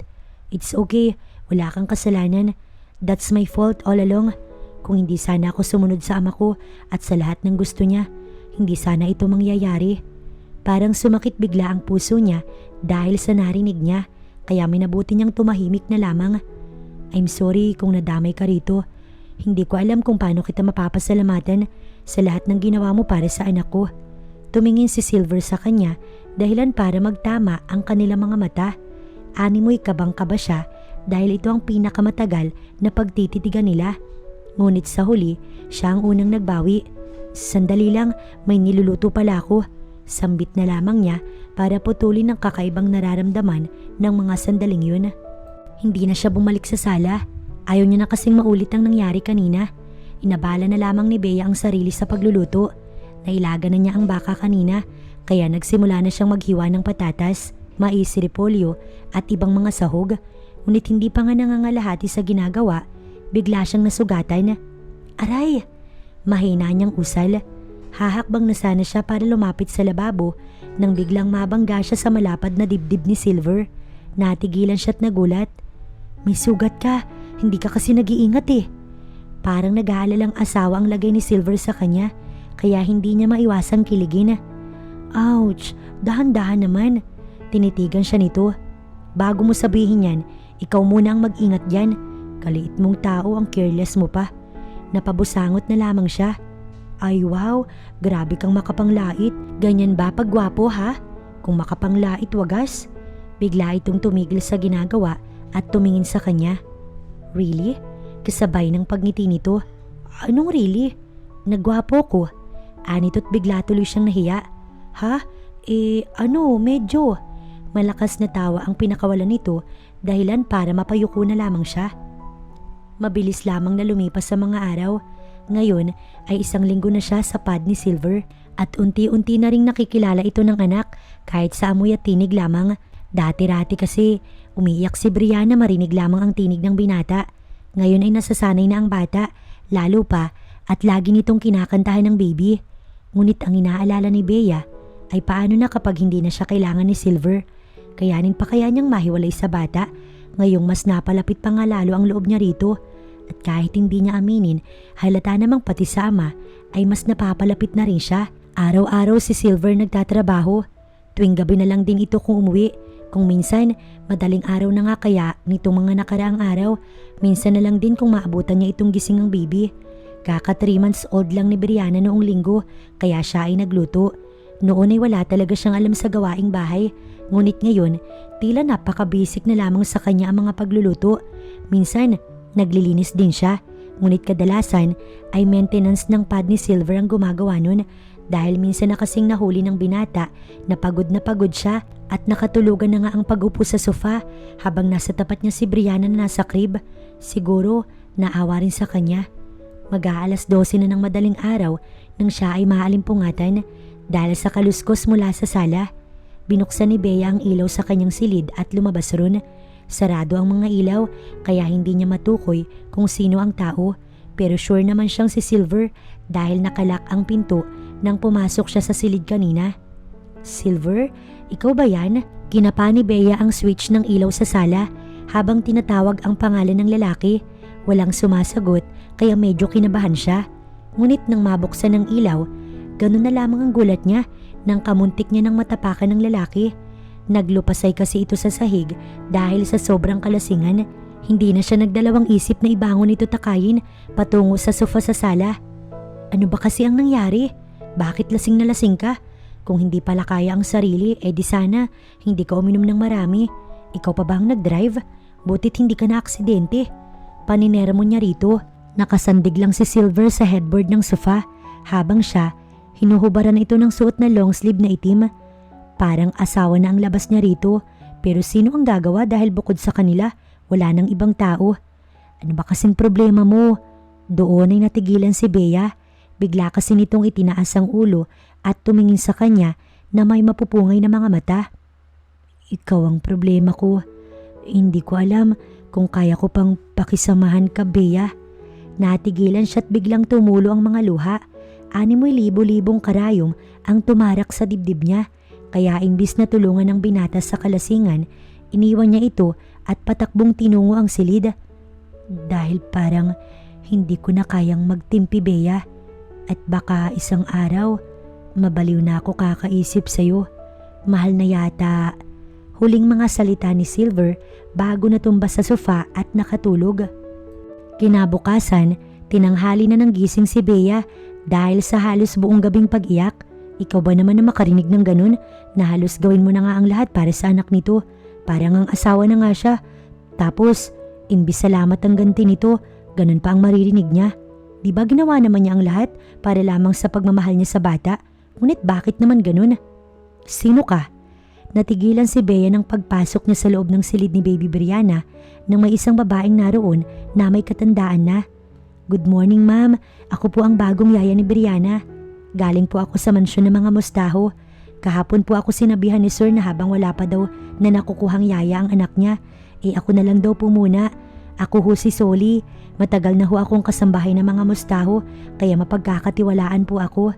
It's okay. Wala kang kasalanan. That's my fault all along. Kung hindi sana ako sumunod sa ama ko at sa lahat ng gusto niya, hindi sana ito mangyayari. Parang sumakit bigla ang puso niya dahil sa narinig niya, kaya minabuti niyang tumahimik na lamang. I'm sorry kung nadamay ka rito. Hindi ko alam kung paano kita mapapasalamatan sa lahat ng ginawa mo para sa anak ko. Tumingin si Silver sa kanya dahilan para magtama ang kanilang mga mata. Animoy kabang-kaba siya dahil ito ang pinakamatagal na pagtititigan nila. Ngunit sa huli, siya ang unang nagbawi. Sandali lang, may niluluto pala ako. Sambit na lamang niya para putulin ang kakaibang nararamdaman ng mga sandaling yun. Hindi na siya bumalik sa sala. Ayaw niya na kasing maulit ang nangyari kanina. Inabala na lamang ni Bea ang sarili sa pagluluto. Nailaga na niya ang baka kanina kaya nagsimula na siyang maghiwa ng patatas, mais, repolyo at ibang mga sahog. Ngunit hindi pa nga nangangalahati sa ginagawa, bigla siyang nasugatan. Aray! Mahina niyang usal. Hahakbang na sana siya para lumapit sa lababo Nang biglang mabangga siya sa malapad na dibdib ni Silver, natigilan siya at nagulat. May sugat ka, hindi ka kasi nag-iingat eh. Parang nag-aalalang asawa ang lagay ni Silver sa kanya, kaya hindi niya maiwasang kiligin. Ouch, dahan-dahan naman. Tinitigan siya nito. Bago mo sabihin yan, ikaw muna ang mag-ingat dyan. Kaliit mong tao, ang careless mo pa. Napabusangot na lamang siya. Ay wow, grabe kang makapanglait. Ganyan ba pag gwapo ha? Kung makapanglait wagas. Bigla itong tumigil sa ginagawa at tumingin sa kanya. Really? Kasabay ng pagngiti nito. Anong really? Nagwapo ko. Anito't bigla tuloy siyang nahiya. Ha? Medyo. Malakas na tawa ang pinakawalan nito dahilan para mapayuko na lamang siya. Mabilis lamang na lumipas sa mga araw. Ngayon ay 1 linggo na siya sa pad ni Silver at unti-unti na ring nakikilala ito ng anak kahit sa amoy at tinig lamang. Dati-rati kasi umiiyak si Brianna marinig lamang ang tinig ng binata. Ngayon ay nasasanay na ang bata, lalo pa at lagi nitong kinakantahan ng baby. Ngunit ang inaalala ni Bea ay paano na kapag hindi na siya kailangan ni Silver. Kayanin pa kaya niyang mahiwalay sa bata? Ngayong mas napalapit pa nga lalo ang loob niya rito. At kahit hindi niya aminin, halata namang pati sa ama ay mas napapalapit na rin siya. Araw-araw si Silver nagtatrabaho. Tuwing gabi na lang din ito kung umuwi. Kung minsan, madaling araw na nga kaya nitong mga nakaraang araw. Minsan na lang din kung maabutan niya itong gising ang baby. Kaka 3 months old lang ni Brianna noong linggo kaya siya ay nagluto. Noon ay wala talaga siyang alam sa gawaing bahay. Ngunit ngayon, tila napaka-basic na lamang sa kanya ang mga pagluluto. Minsan, naglilinis din siya. Ngunit kadalasan ay maintenance ng pad ni Silver ang gumagawa nun dahil minsan na kasing nahuli ng binata na pagod siya at nakatulugan na nga ang pag-upo sa sofa habang nasa tapat niya si Brianna na nasa crib. Siguro, naawa rin sa kanya. Mag-aalas 12 na ng madaling araw nang siya ay maalimpungatan dahil sa kaluskos mula sa sala. Binuksan ni Bea ang ilaw sa kanyang silid at lumabas ron. Sarado ang mga ilaw kaya hindi niya matukoy kung sino ang tao pero sure naman siyang si Silver dahil nakalak ang pinto nang pumasok siya sa silid kanina. Silver, ikaw ba yan? Kinapa ni Bea ang switch ng ilaw sa sala habang tinatawag ang pangalan ng lalaki. Walang sumasagot kaya medyo kinabahan siya. Ngunit nang mabuksan ng ilaw, ganun na lamang ang gulat niya nang kamuntik niya ng matapakan ng lalaki. Naglupasay kasi ito sa sahig dahil sa sobrang kalasingan. Hindi na siya nagdalawang isip na ibangon ito takayin patungo sa sofa sa sala. Ano ba kasi ang nangyari? Bakit lasing na lasing ka? Kung hindi pala kaya ang sarili, di sana hindi ka uminom ng marami. Ikaw pa ba ang nag-drive? Butit hindi ka na aksidente. Paninera mo niya rito. Nakasandig lang si Silver sa headboard ng sofa habang siya hinuhubaran ito ng suot na long sleeve na itim. Parang asawa na ang labas niya rito pero sino ang gagawa dahil bukod sa kanila wala nang ibang tao. Ano ba kasing problema mo? Doon ay natigilan si Bea. Bigla kasi nitong itinaas ang ulo at tumingin sa kanya na may mapupungay na mga mata. Ikaw ang problema ko. Hindi ko alam kung kaya ko pang pakisamahan ka, Bea. Natigilan siya at biglang tumulo ang mga luha. 6,000 karayom ang tumarak sa dibdib niya. Kaya imbis na tulungan ng binata sa kalasingan, iniwan niya ito at patakbong tinungo ang silid. Dahil parang hindi ko na kayang magtimpi, Bea. At baka isang araw, mabaliw na ako kakaisip sa'yo. Mahal na yata. Huling mga salita ni Silver bago natumba sa sofa at nakatulog. Kinabukasan, tinanghali na ng gising si Bea dahil sa halos buong gabing pag-iyak. Ikaw ba naman na makarinig ng ganun na halos gawin mo na nga ang lahat para sa anak nito? Parang ang asawa na nga siya. Tapos, imbis salamat ang ganti nito, ganun pa ang maririnig niya. Di ba ginawa naman niya ang lahat para lamang sa pagmamahal niya sa bata? Ngunit bakit naman ganun? Sino ka? Natigilan si Bea ng pagpasok niya sa loob ng silid ni Baby Brianna nang may isang babaeng naroon na may katandaan na. Good morning, ma'am. Ako po ang bagong yaya ni Brianna. Galing po ako sa mansyon ng mga mustaho. Kahapon po ako sinabihan ni sir na habang wala pa daw na nakukuhang yaya ang anak niya, ako na lang daw po muna. Ako ho si Soli. Matagal na ho akong kasambahay ng mga mustaho kaya mapagkakatiwalaan po ako.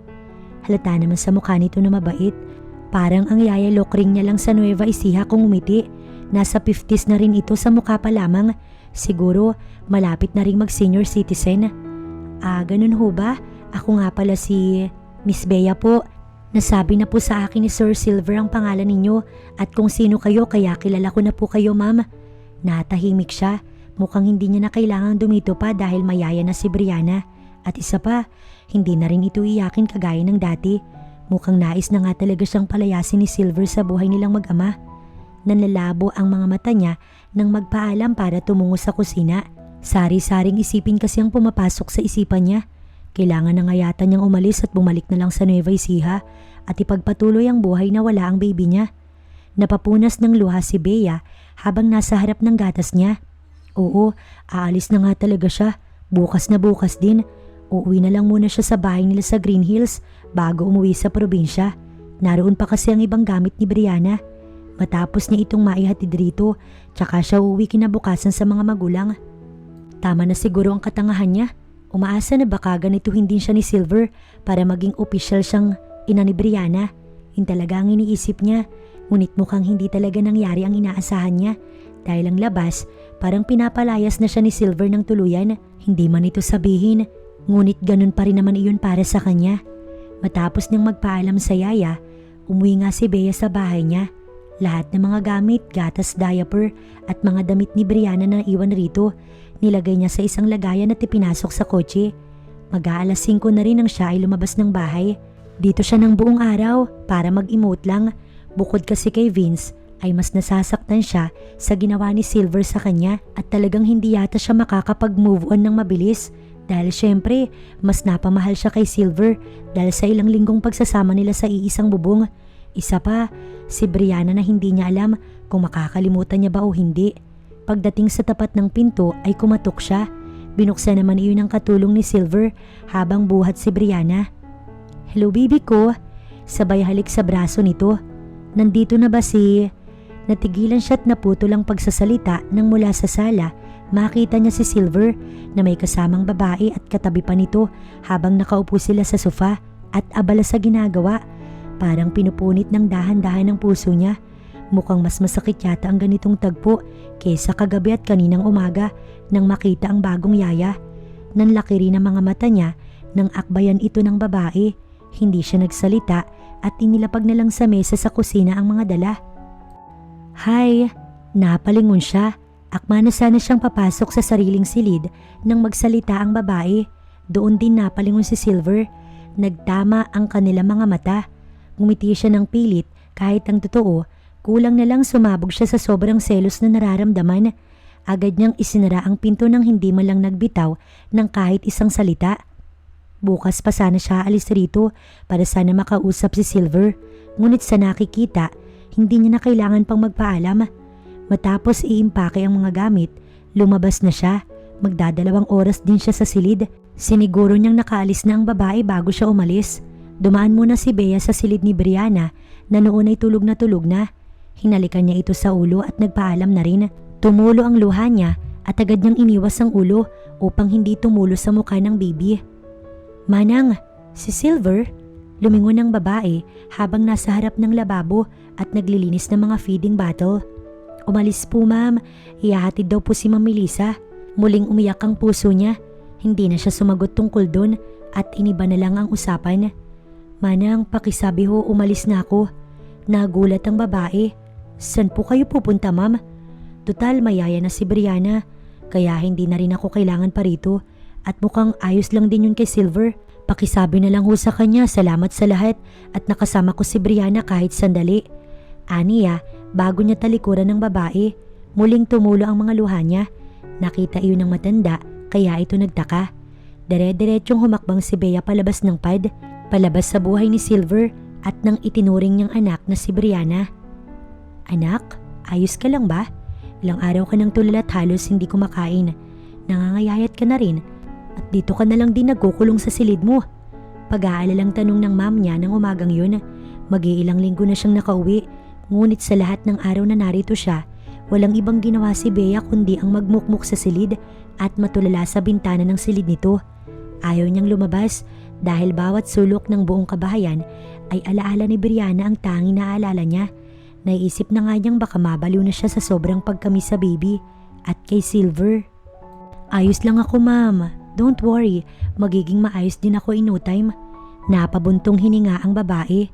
Halata naman sa mukha nito na mabait. Parang ang yaya lokring niya lang sa Nueva Ecija kung umiti. Nasa 50s na rin ito sa mukha pa lamang. Siguro malapit na rin mag-senior citizen. Ganun ho ba? Ako nga pala si Miss Bea po. Nasabi na po sa akin ni Sir Silver ang pangalan ninyo at kung sino kayo kaya kilala ko na po kayo ma'am. Natahimik siya. Mukhang hindi niya na kailangang dumito pa dahil mayaya na si Brianna. At isa pa, hindi na rin ito iyakin kagaya ng dati. Mukhang nais na nga talaga siyang palayasin ni Silver sa buhay nilang mag-ama. Nanlalabo ang mga mata niya nang magpaalam para tumungo sa kusina. Sari-saring isipin kasi ang pumapasok sa isipan niya. Kailangan na nga yata niyang umalis at bumalik na lang sa Nueva Ecija at ipagpatuloy ang buhay na wala ang baby niya. Napapunas ng luha si Bea habang nasa harap ng gatas niya. Oo, aalis na nga talaga siya. Bukas na bukas din. Uuwi na lang muna siya sa bahay nila sa Green Hills bago umuwi sa probinsya. Naroon pa kasi ang ibang gamit ni Brianna. Matapos niya itong maihatid rito, tsaka siya uuwi kinabukasan sa mga magulang. Tama na siguro ang katangahan niya. Umaasa na baka ganituhin din siya ni Silver para maging official siyang ina ni Brianna. Yun talaga ang iniisip niya. Ngunit mukhang hindi talaga nangyari ang inaasahan niya. Dahil ang labas, parang pinapalayas na siya ni Silver ng tuluyan. Hindi man ito sabihin, ngunit ganun pa rin naman iyon para sa kanya. Matapos niyang magpaalam sa yaya, umuwi nga si Bea sa bahay niya. Lahat ng mga gamit, gatas, diaper at mga damit ni Brianna na iwan rito, nilagay niya sa isang lagayan at ipinasok sa kotse. Mag-aalas 5 na rin nang siya ay lumabas ng bahay. Dito siya ng buong araw para mag-emote lang. Bukod kasi kay Vince, ay mas nasasaktan siya sa ginawa ni Silver sa kanya at talagang hindi yata siya makakapag-move on ng mabilis. Dahil syempre, mas napamahal siya kay Silver dahil sa ilang linggong pagsasama nila sa iisang bubong. Isa pa, si Brianna na hindi niya alam kung makakalimutan niya ba o hindi. Pagdating sa tapat ng pinto ay kumatok siya. Binuksan naman iyon ng katulong ni Silver habang buhat si Brianna. Hello baby ko, sabay halik sa braso nito. Nandito na ba si... Natigilan siya at naputo lang pagsasalita nang mula sa sala. Makita niya si Silver na may kasamang babae at katabi pa nito habang nakaupo sila sa sofa at abala sa ginagawa. Parang pinupunit ng dahan-dahan ng puso niya. Mukhang mas masakit yata ang ganitong tagpo kesa kagabi at kaninang umaga nang makita ang bagong yaya. Nanlaki rin ang mga mata niya nang akbayan ito ng babae. Hindi siya nagsalita at inilapag na lang sa mesa sa kusina ang mga dala. Hi! Napalingon siya. Akma na sana siyang papasok sa sariling silid nang magsalita ang babae. Doon din napalingon si Silver. Nagtama ang kanilang mga mata. Ngumiti siya ng pilit kahit ang totoo, kulang na lang sumabog siya sa sobrang selos na nararamdaman. Agad niyang isinara ang pinto nang hindi man lang nagbitaw ng kahit isang salita. Bukas pa sana siya alis rito para sana makausap si Silver. Ngunit sa nakikita, hindi niya na kailangan pang magpaalam. Matapos iimpake ang mga gamit, lumabas na siya. Magdadalawang oras din siya sa silid. Siniguro niyang nakaalis na ang babae bago siya umalis. Dumaan muna si Bea sa silid ni Brianna na noon ay tulog na. Hinalikan niya ito sa ulo at nagpaalam na rin. Tumulo ang luha niya at agad niyang iniwas ang ulo upang hindi tumulo sa mukha ng baby. Manang, si Silver? Lumingon ang babae habang nasa harap ng lababo at naglilinis ng mga feeding bottle. Umalis po ma'am, ihahatid daw po si Ma'am Melissa. Muling umiyak ang puso niya. Hindi na siya sumagot tungkol doon at iniba na lang ang usapan. Manang, pakisabi ho umalis na ako. Nagulat ang babae. San po kayo pupunta ma'am? Tutal mayaya na si Brianna, kaya hindi na rin ako kailangan pa rito. At mukhang ayos lang din yun kay Silver. Pakisabi na lang ho sa kanya salamat sa lahat at nakasama ko si Brianna kahit sandali. Aniya, bago niya talikuran ng babae, muling tumulo ang mga luha niya. Nakita iyon ng matanda kaya ito nagtaka. Dire-diretsyong humakbang si Bea palabas ng pad, palabas sa buhay ni Silver at nang itinuring niyang anak na si Brianna. Anak, ayos ka lang ba? Ilang araw ka nang tulala at halos hindi kumakain. Nangangayayat ka na rin. At dito ka na lang din nagkukulong sa silid mo. Pag-aalalang tanong ng ma'am niya ng umagang yun. Mag-iilang linggo na siyang nakauwi. Ngunit sa lahat ng araw na narito siya, walang ibang ginawa si Bea kundi ang magmukmuk sa silid at matulala sa bintana ng silid nito. Ayaw niyang lumabas dahil bawat sulok ng buong kabahayan ay alaala ni Brianna ang tanging naaalala niya. Naiisip na nga niyang baka mabaliw na siya sa sobrang pagkamiss sa baby at kay Silver. Ayos lang ako ma'am, don't worry, magiging maayos din ako in no time. Napabuntong hininga ang babae.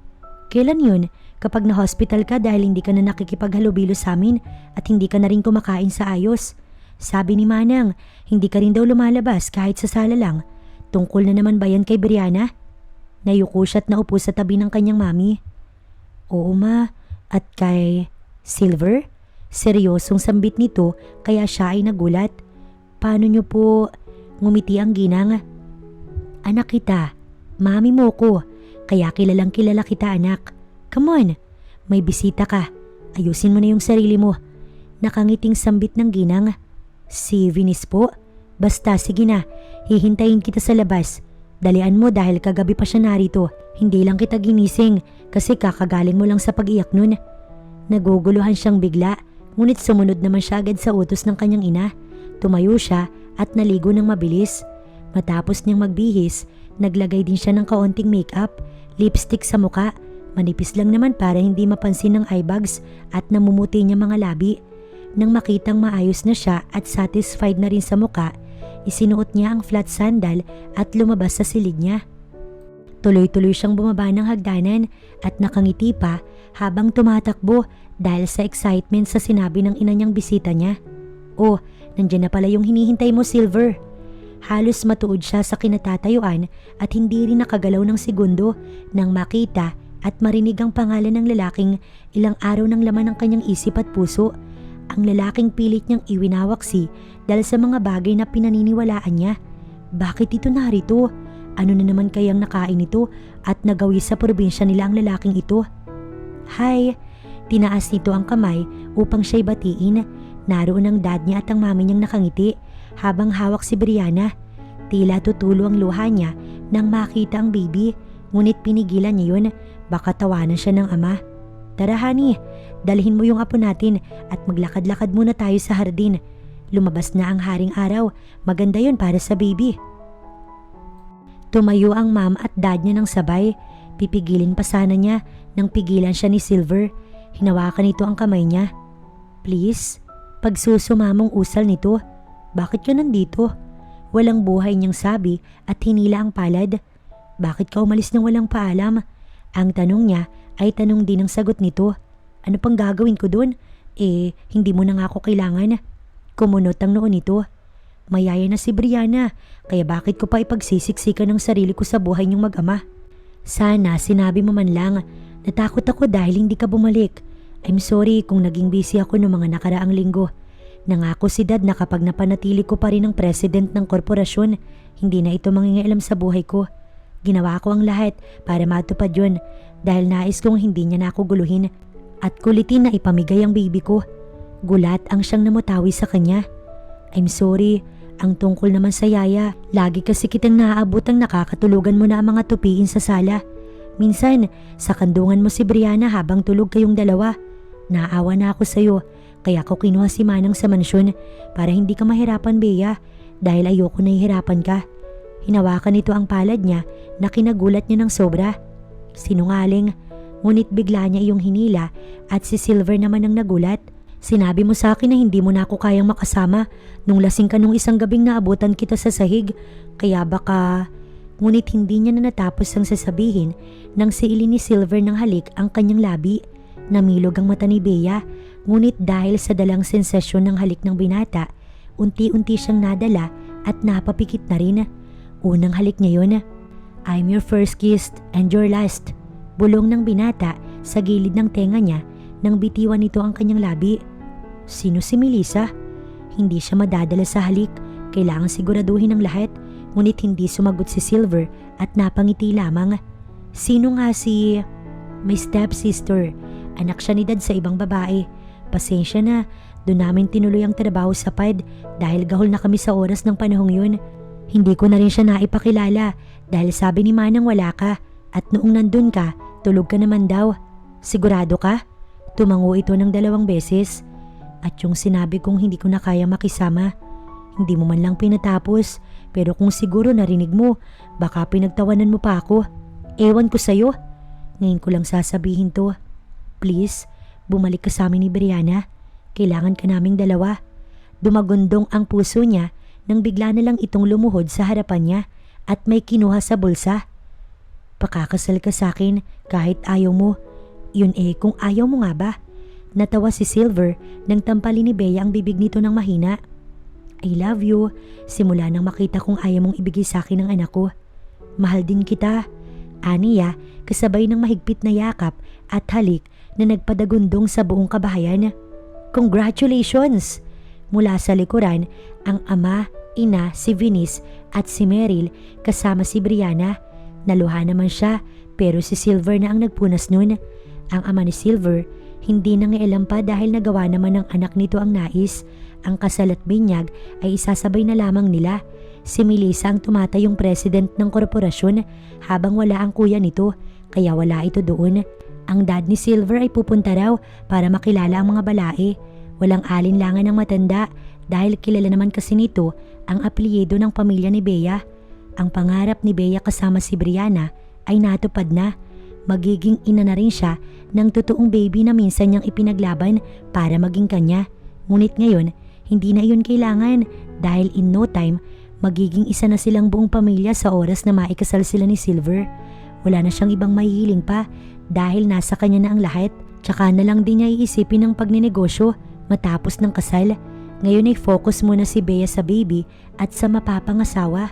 Kailan yun? Kapag na-hospital ka dahil hindi ka na nakikipaghalubilo sa amin at hindi ka na rin kumakain sa ayos. Sabi ni Manang, hindi ka rin daw lumalabas kahit sa sala lang. Tungkol na naman ba yan kay Brianna? Nayuko siya at naupo sa tabi ng kanyang mami. Oo ma, at kay Silver? Seryosong sambit nito kaya siya ay nagulat. Paano niyo po? Ngumiti ang ginang. Anak kita, mami mo ko, kaya kilalang kilala kita anak. Come on, may bisita ka. Ayusin mo na yung sarili mo. Nakangiting sambit ng ginang. Si Vinis po? Basta sige na, hihintayin kita sa labas. Dalian mo dahil kagabi pa siya narito. Hindi lang kita ginising kasi kakagaling mo lang sa pag-iyak nun. Naguguluhan siyang bigla, ngunit sumunod naman siya agad sa utos ng kanyang ina. Tumayo siya at naligo ng mabilis. Matapos niyang magbihis, naglagay din siya ng kaunting makeup, lipstick sa muka. Manipis lang naman para hindi mapansin ng eye bags at namumuti niya mga labi. Nang makitang maayos na siya at satisfied na rin sa muka, isinuot niya ang flat sandal at lumabas sa silid niya. Tuloy-tuloy siyang bumaba ng hagdanan at nakangiti pa habang tumatakbo dahil sa excitement sa sinabi ng ina niyang bisita niya. Oh, nandiyan na pala yung hinihintay mo, Silver. Halos matuod siya sa kinatatayuan at hindi rin nakagalaw ng segundo nang makita at marinig ang pangalan ng lalaking ilang araw ng laman ng kanyang isip at puso. Ang lalaking pilit niyang iwinawaksi dahil sa mga bagay na pinaniniwalaan niya. Bakit ito narito? Ano na naman kayang nakain ito at nagawi sa probinsya nila ang lalaking ito? Hi! Tinaas nito ang kamay upang siya'y batiin. Naroon ang dad niya at ang mami niyang nakangiti habang hawak si Brianna. Tila tutulo ang luha niya nang makita ang baby, ngunit pinigilan niya yun. Baka tawanan siya ng ama. Tara honey, dalhin mo yung apo natin at maglakad-lakad muna tayo sa hardin. Lumabas na ang haring araw, maganda yun para sa baby. Tumayo ang mom at dad niya ng sabay. Pipigilin pa sana niya nang pigilan siya ni Silver. Hinawakan nito ang kamay niya. Please, pagsusumamong usal nito. Bakit ka nandito? Walang buhay niyang sabi at hinila ang palad. Bakit ka umalis nang walang paalam? Ang tanong niya ay tanong din ang sagot nito. Ano pang gagawin ko doon? Hindi mo na nga ako kailangan. Kumunot ang noon nito. Mayaya na si Brianna, kaya bakit ko pa ipagsisiksikan ng sarili ko sa buhay niyong mag-ama? Sana sinabi mo man lang, natakot ako dahil hindi ka bumalik. I'm sorry kung naging busy ako noong mga nakaraang linggo. Nangako si Dad na kapag napanatili ko pa rin ang president ng korporasyon, hindi na ito mangingialam sa buhay ko. Ginawa ko ang lahat para matupad yun dahil nais kong hindi niya na ako guluhin at kulitin na ipamigay ang baby ko. Gulat ang siyang namutawi sa kanya. I'm sorry, ang tungkol naman sa yaya, lagi kasi kitang naaabot ang nakakatulugan mo na ang mga tupiin sa sala. Minsan, sa kandungan mo si Brianna habang tulog kayong dalawa. Naawa na ako sa'yo, kaya ko kinuha si Manang sa mansyon para hindi ka mahirapan, Bea, dahil ayoko na ihirapan ka. Hinawakan nito ang palad niya na kinagulat niya ng sobra. Sinungaling, ngunit bigla niya iyong hinila at si Silver naman ang nagulat. Sinabi mo sa akin na hindi mo na ako kayang makasama nung lasing ka nung isang gabing naabutan kita sa sahig, kaya baka... Ngunit hindi niya na natapos ang sasabihin nang siili ni Silver ng halik ang kanyang labi. Namilog ang mata ni Bea, ngunit dahil sa dalang sensasyon ng halik ng binata, unti-unti siyang nadala at napapikit na rin. Unang halik niya yun. I'm your first kiss and your last. Bulong ng binata sa gilid ng tenga niya nang bitiwan nito ang kanyang labi. Sino si Melissa? Hindi siya madadala sa halik. Kailangan siguraduhin ang lahat. Ngunit hindi sumagot si Silver at napangiti lamang. Sino nga si... My stepsister. Anak siya ni Dad sa ibang babae. Pasensya na, doon namin tinuloy ang trabaho sa PAD dahil gahol na kami sa oras ng panahong yun. Hindi ko na rin siya naipakilala dahil sabi ni Manang wala ka at noong nandun ka, tulog ka naman daw. Sigurado ka? Tumango ito ng 2 beses. At yung sinabi kong hindi ko na kaya makisama, hindi mo man lang pinatapos. Pero kung siguro narinig mo, baka pinagtawanan mo pa ako. Ewan ko sa'yo. Ngayon ko lang sasabihin to. Please, bumalik ka sa amin ni Brianna. Kailangan ka naming dalawa. Dumagundong ang puso niya nang bigla na lang itong lumuhod sa harapan niya at may kinuha sa bulsa. Pakakasal ka sa akin kahit ayaw mo. Yun kung ayaw mo nga ba? Natawa si Silver nang tampalin ni Bea ang bibig nito ng mahina. I love you. Simula nang makita kong ayaw mong ibigay sa akin ang anak ko. Mahal din kita. Aniya, kasabay ng mahigpit na yakap at halik na nagpadagundong sa buong kabahayan. Congratulations! Mula sa likuran, ang ama, ina, si Venice at si Meryl kasama si Brianna. Naluha naman siya pero si Silver na ang nagpunas nun. Ang ama ni Silver hindi nangialam pa dahil nagawa naman ng anak nito ang nais. Ang kasal at binyag ay isasabay na lamang nila. Si Melissa ang tumatayong president ng korporasyon habang wala ang kuya nito kaya wala ito doon. Ang dad ni Silver ay pupunta raw para makilala ang mga balae. Walang alinlangan ng matanda dahil kilala naman kasi nito ang apelyido ng pamilya ni Bea. Ang pangarap ni Bea kasama si Brianna ay natupad na. Magiging ina na rin siya ng totoong baby na minsan niyang ipinaglaban para maging kanya. Ngunit ngayon, hindi na iyon kailangan dahil in no time, magiging isa na silang buong pamilya sa oras na maikasal sila ni Silver. Wala na siyang ibang mahihiling pa dahil nasa kanya na ang lahat. Tsaka na lang din niya iisipin ng pagninegosyo matapos ng kasal. Ngayon ay focus muna si Bea sa baby at sa mapapangasawa.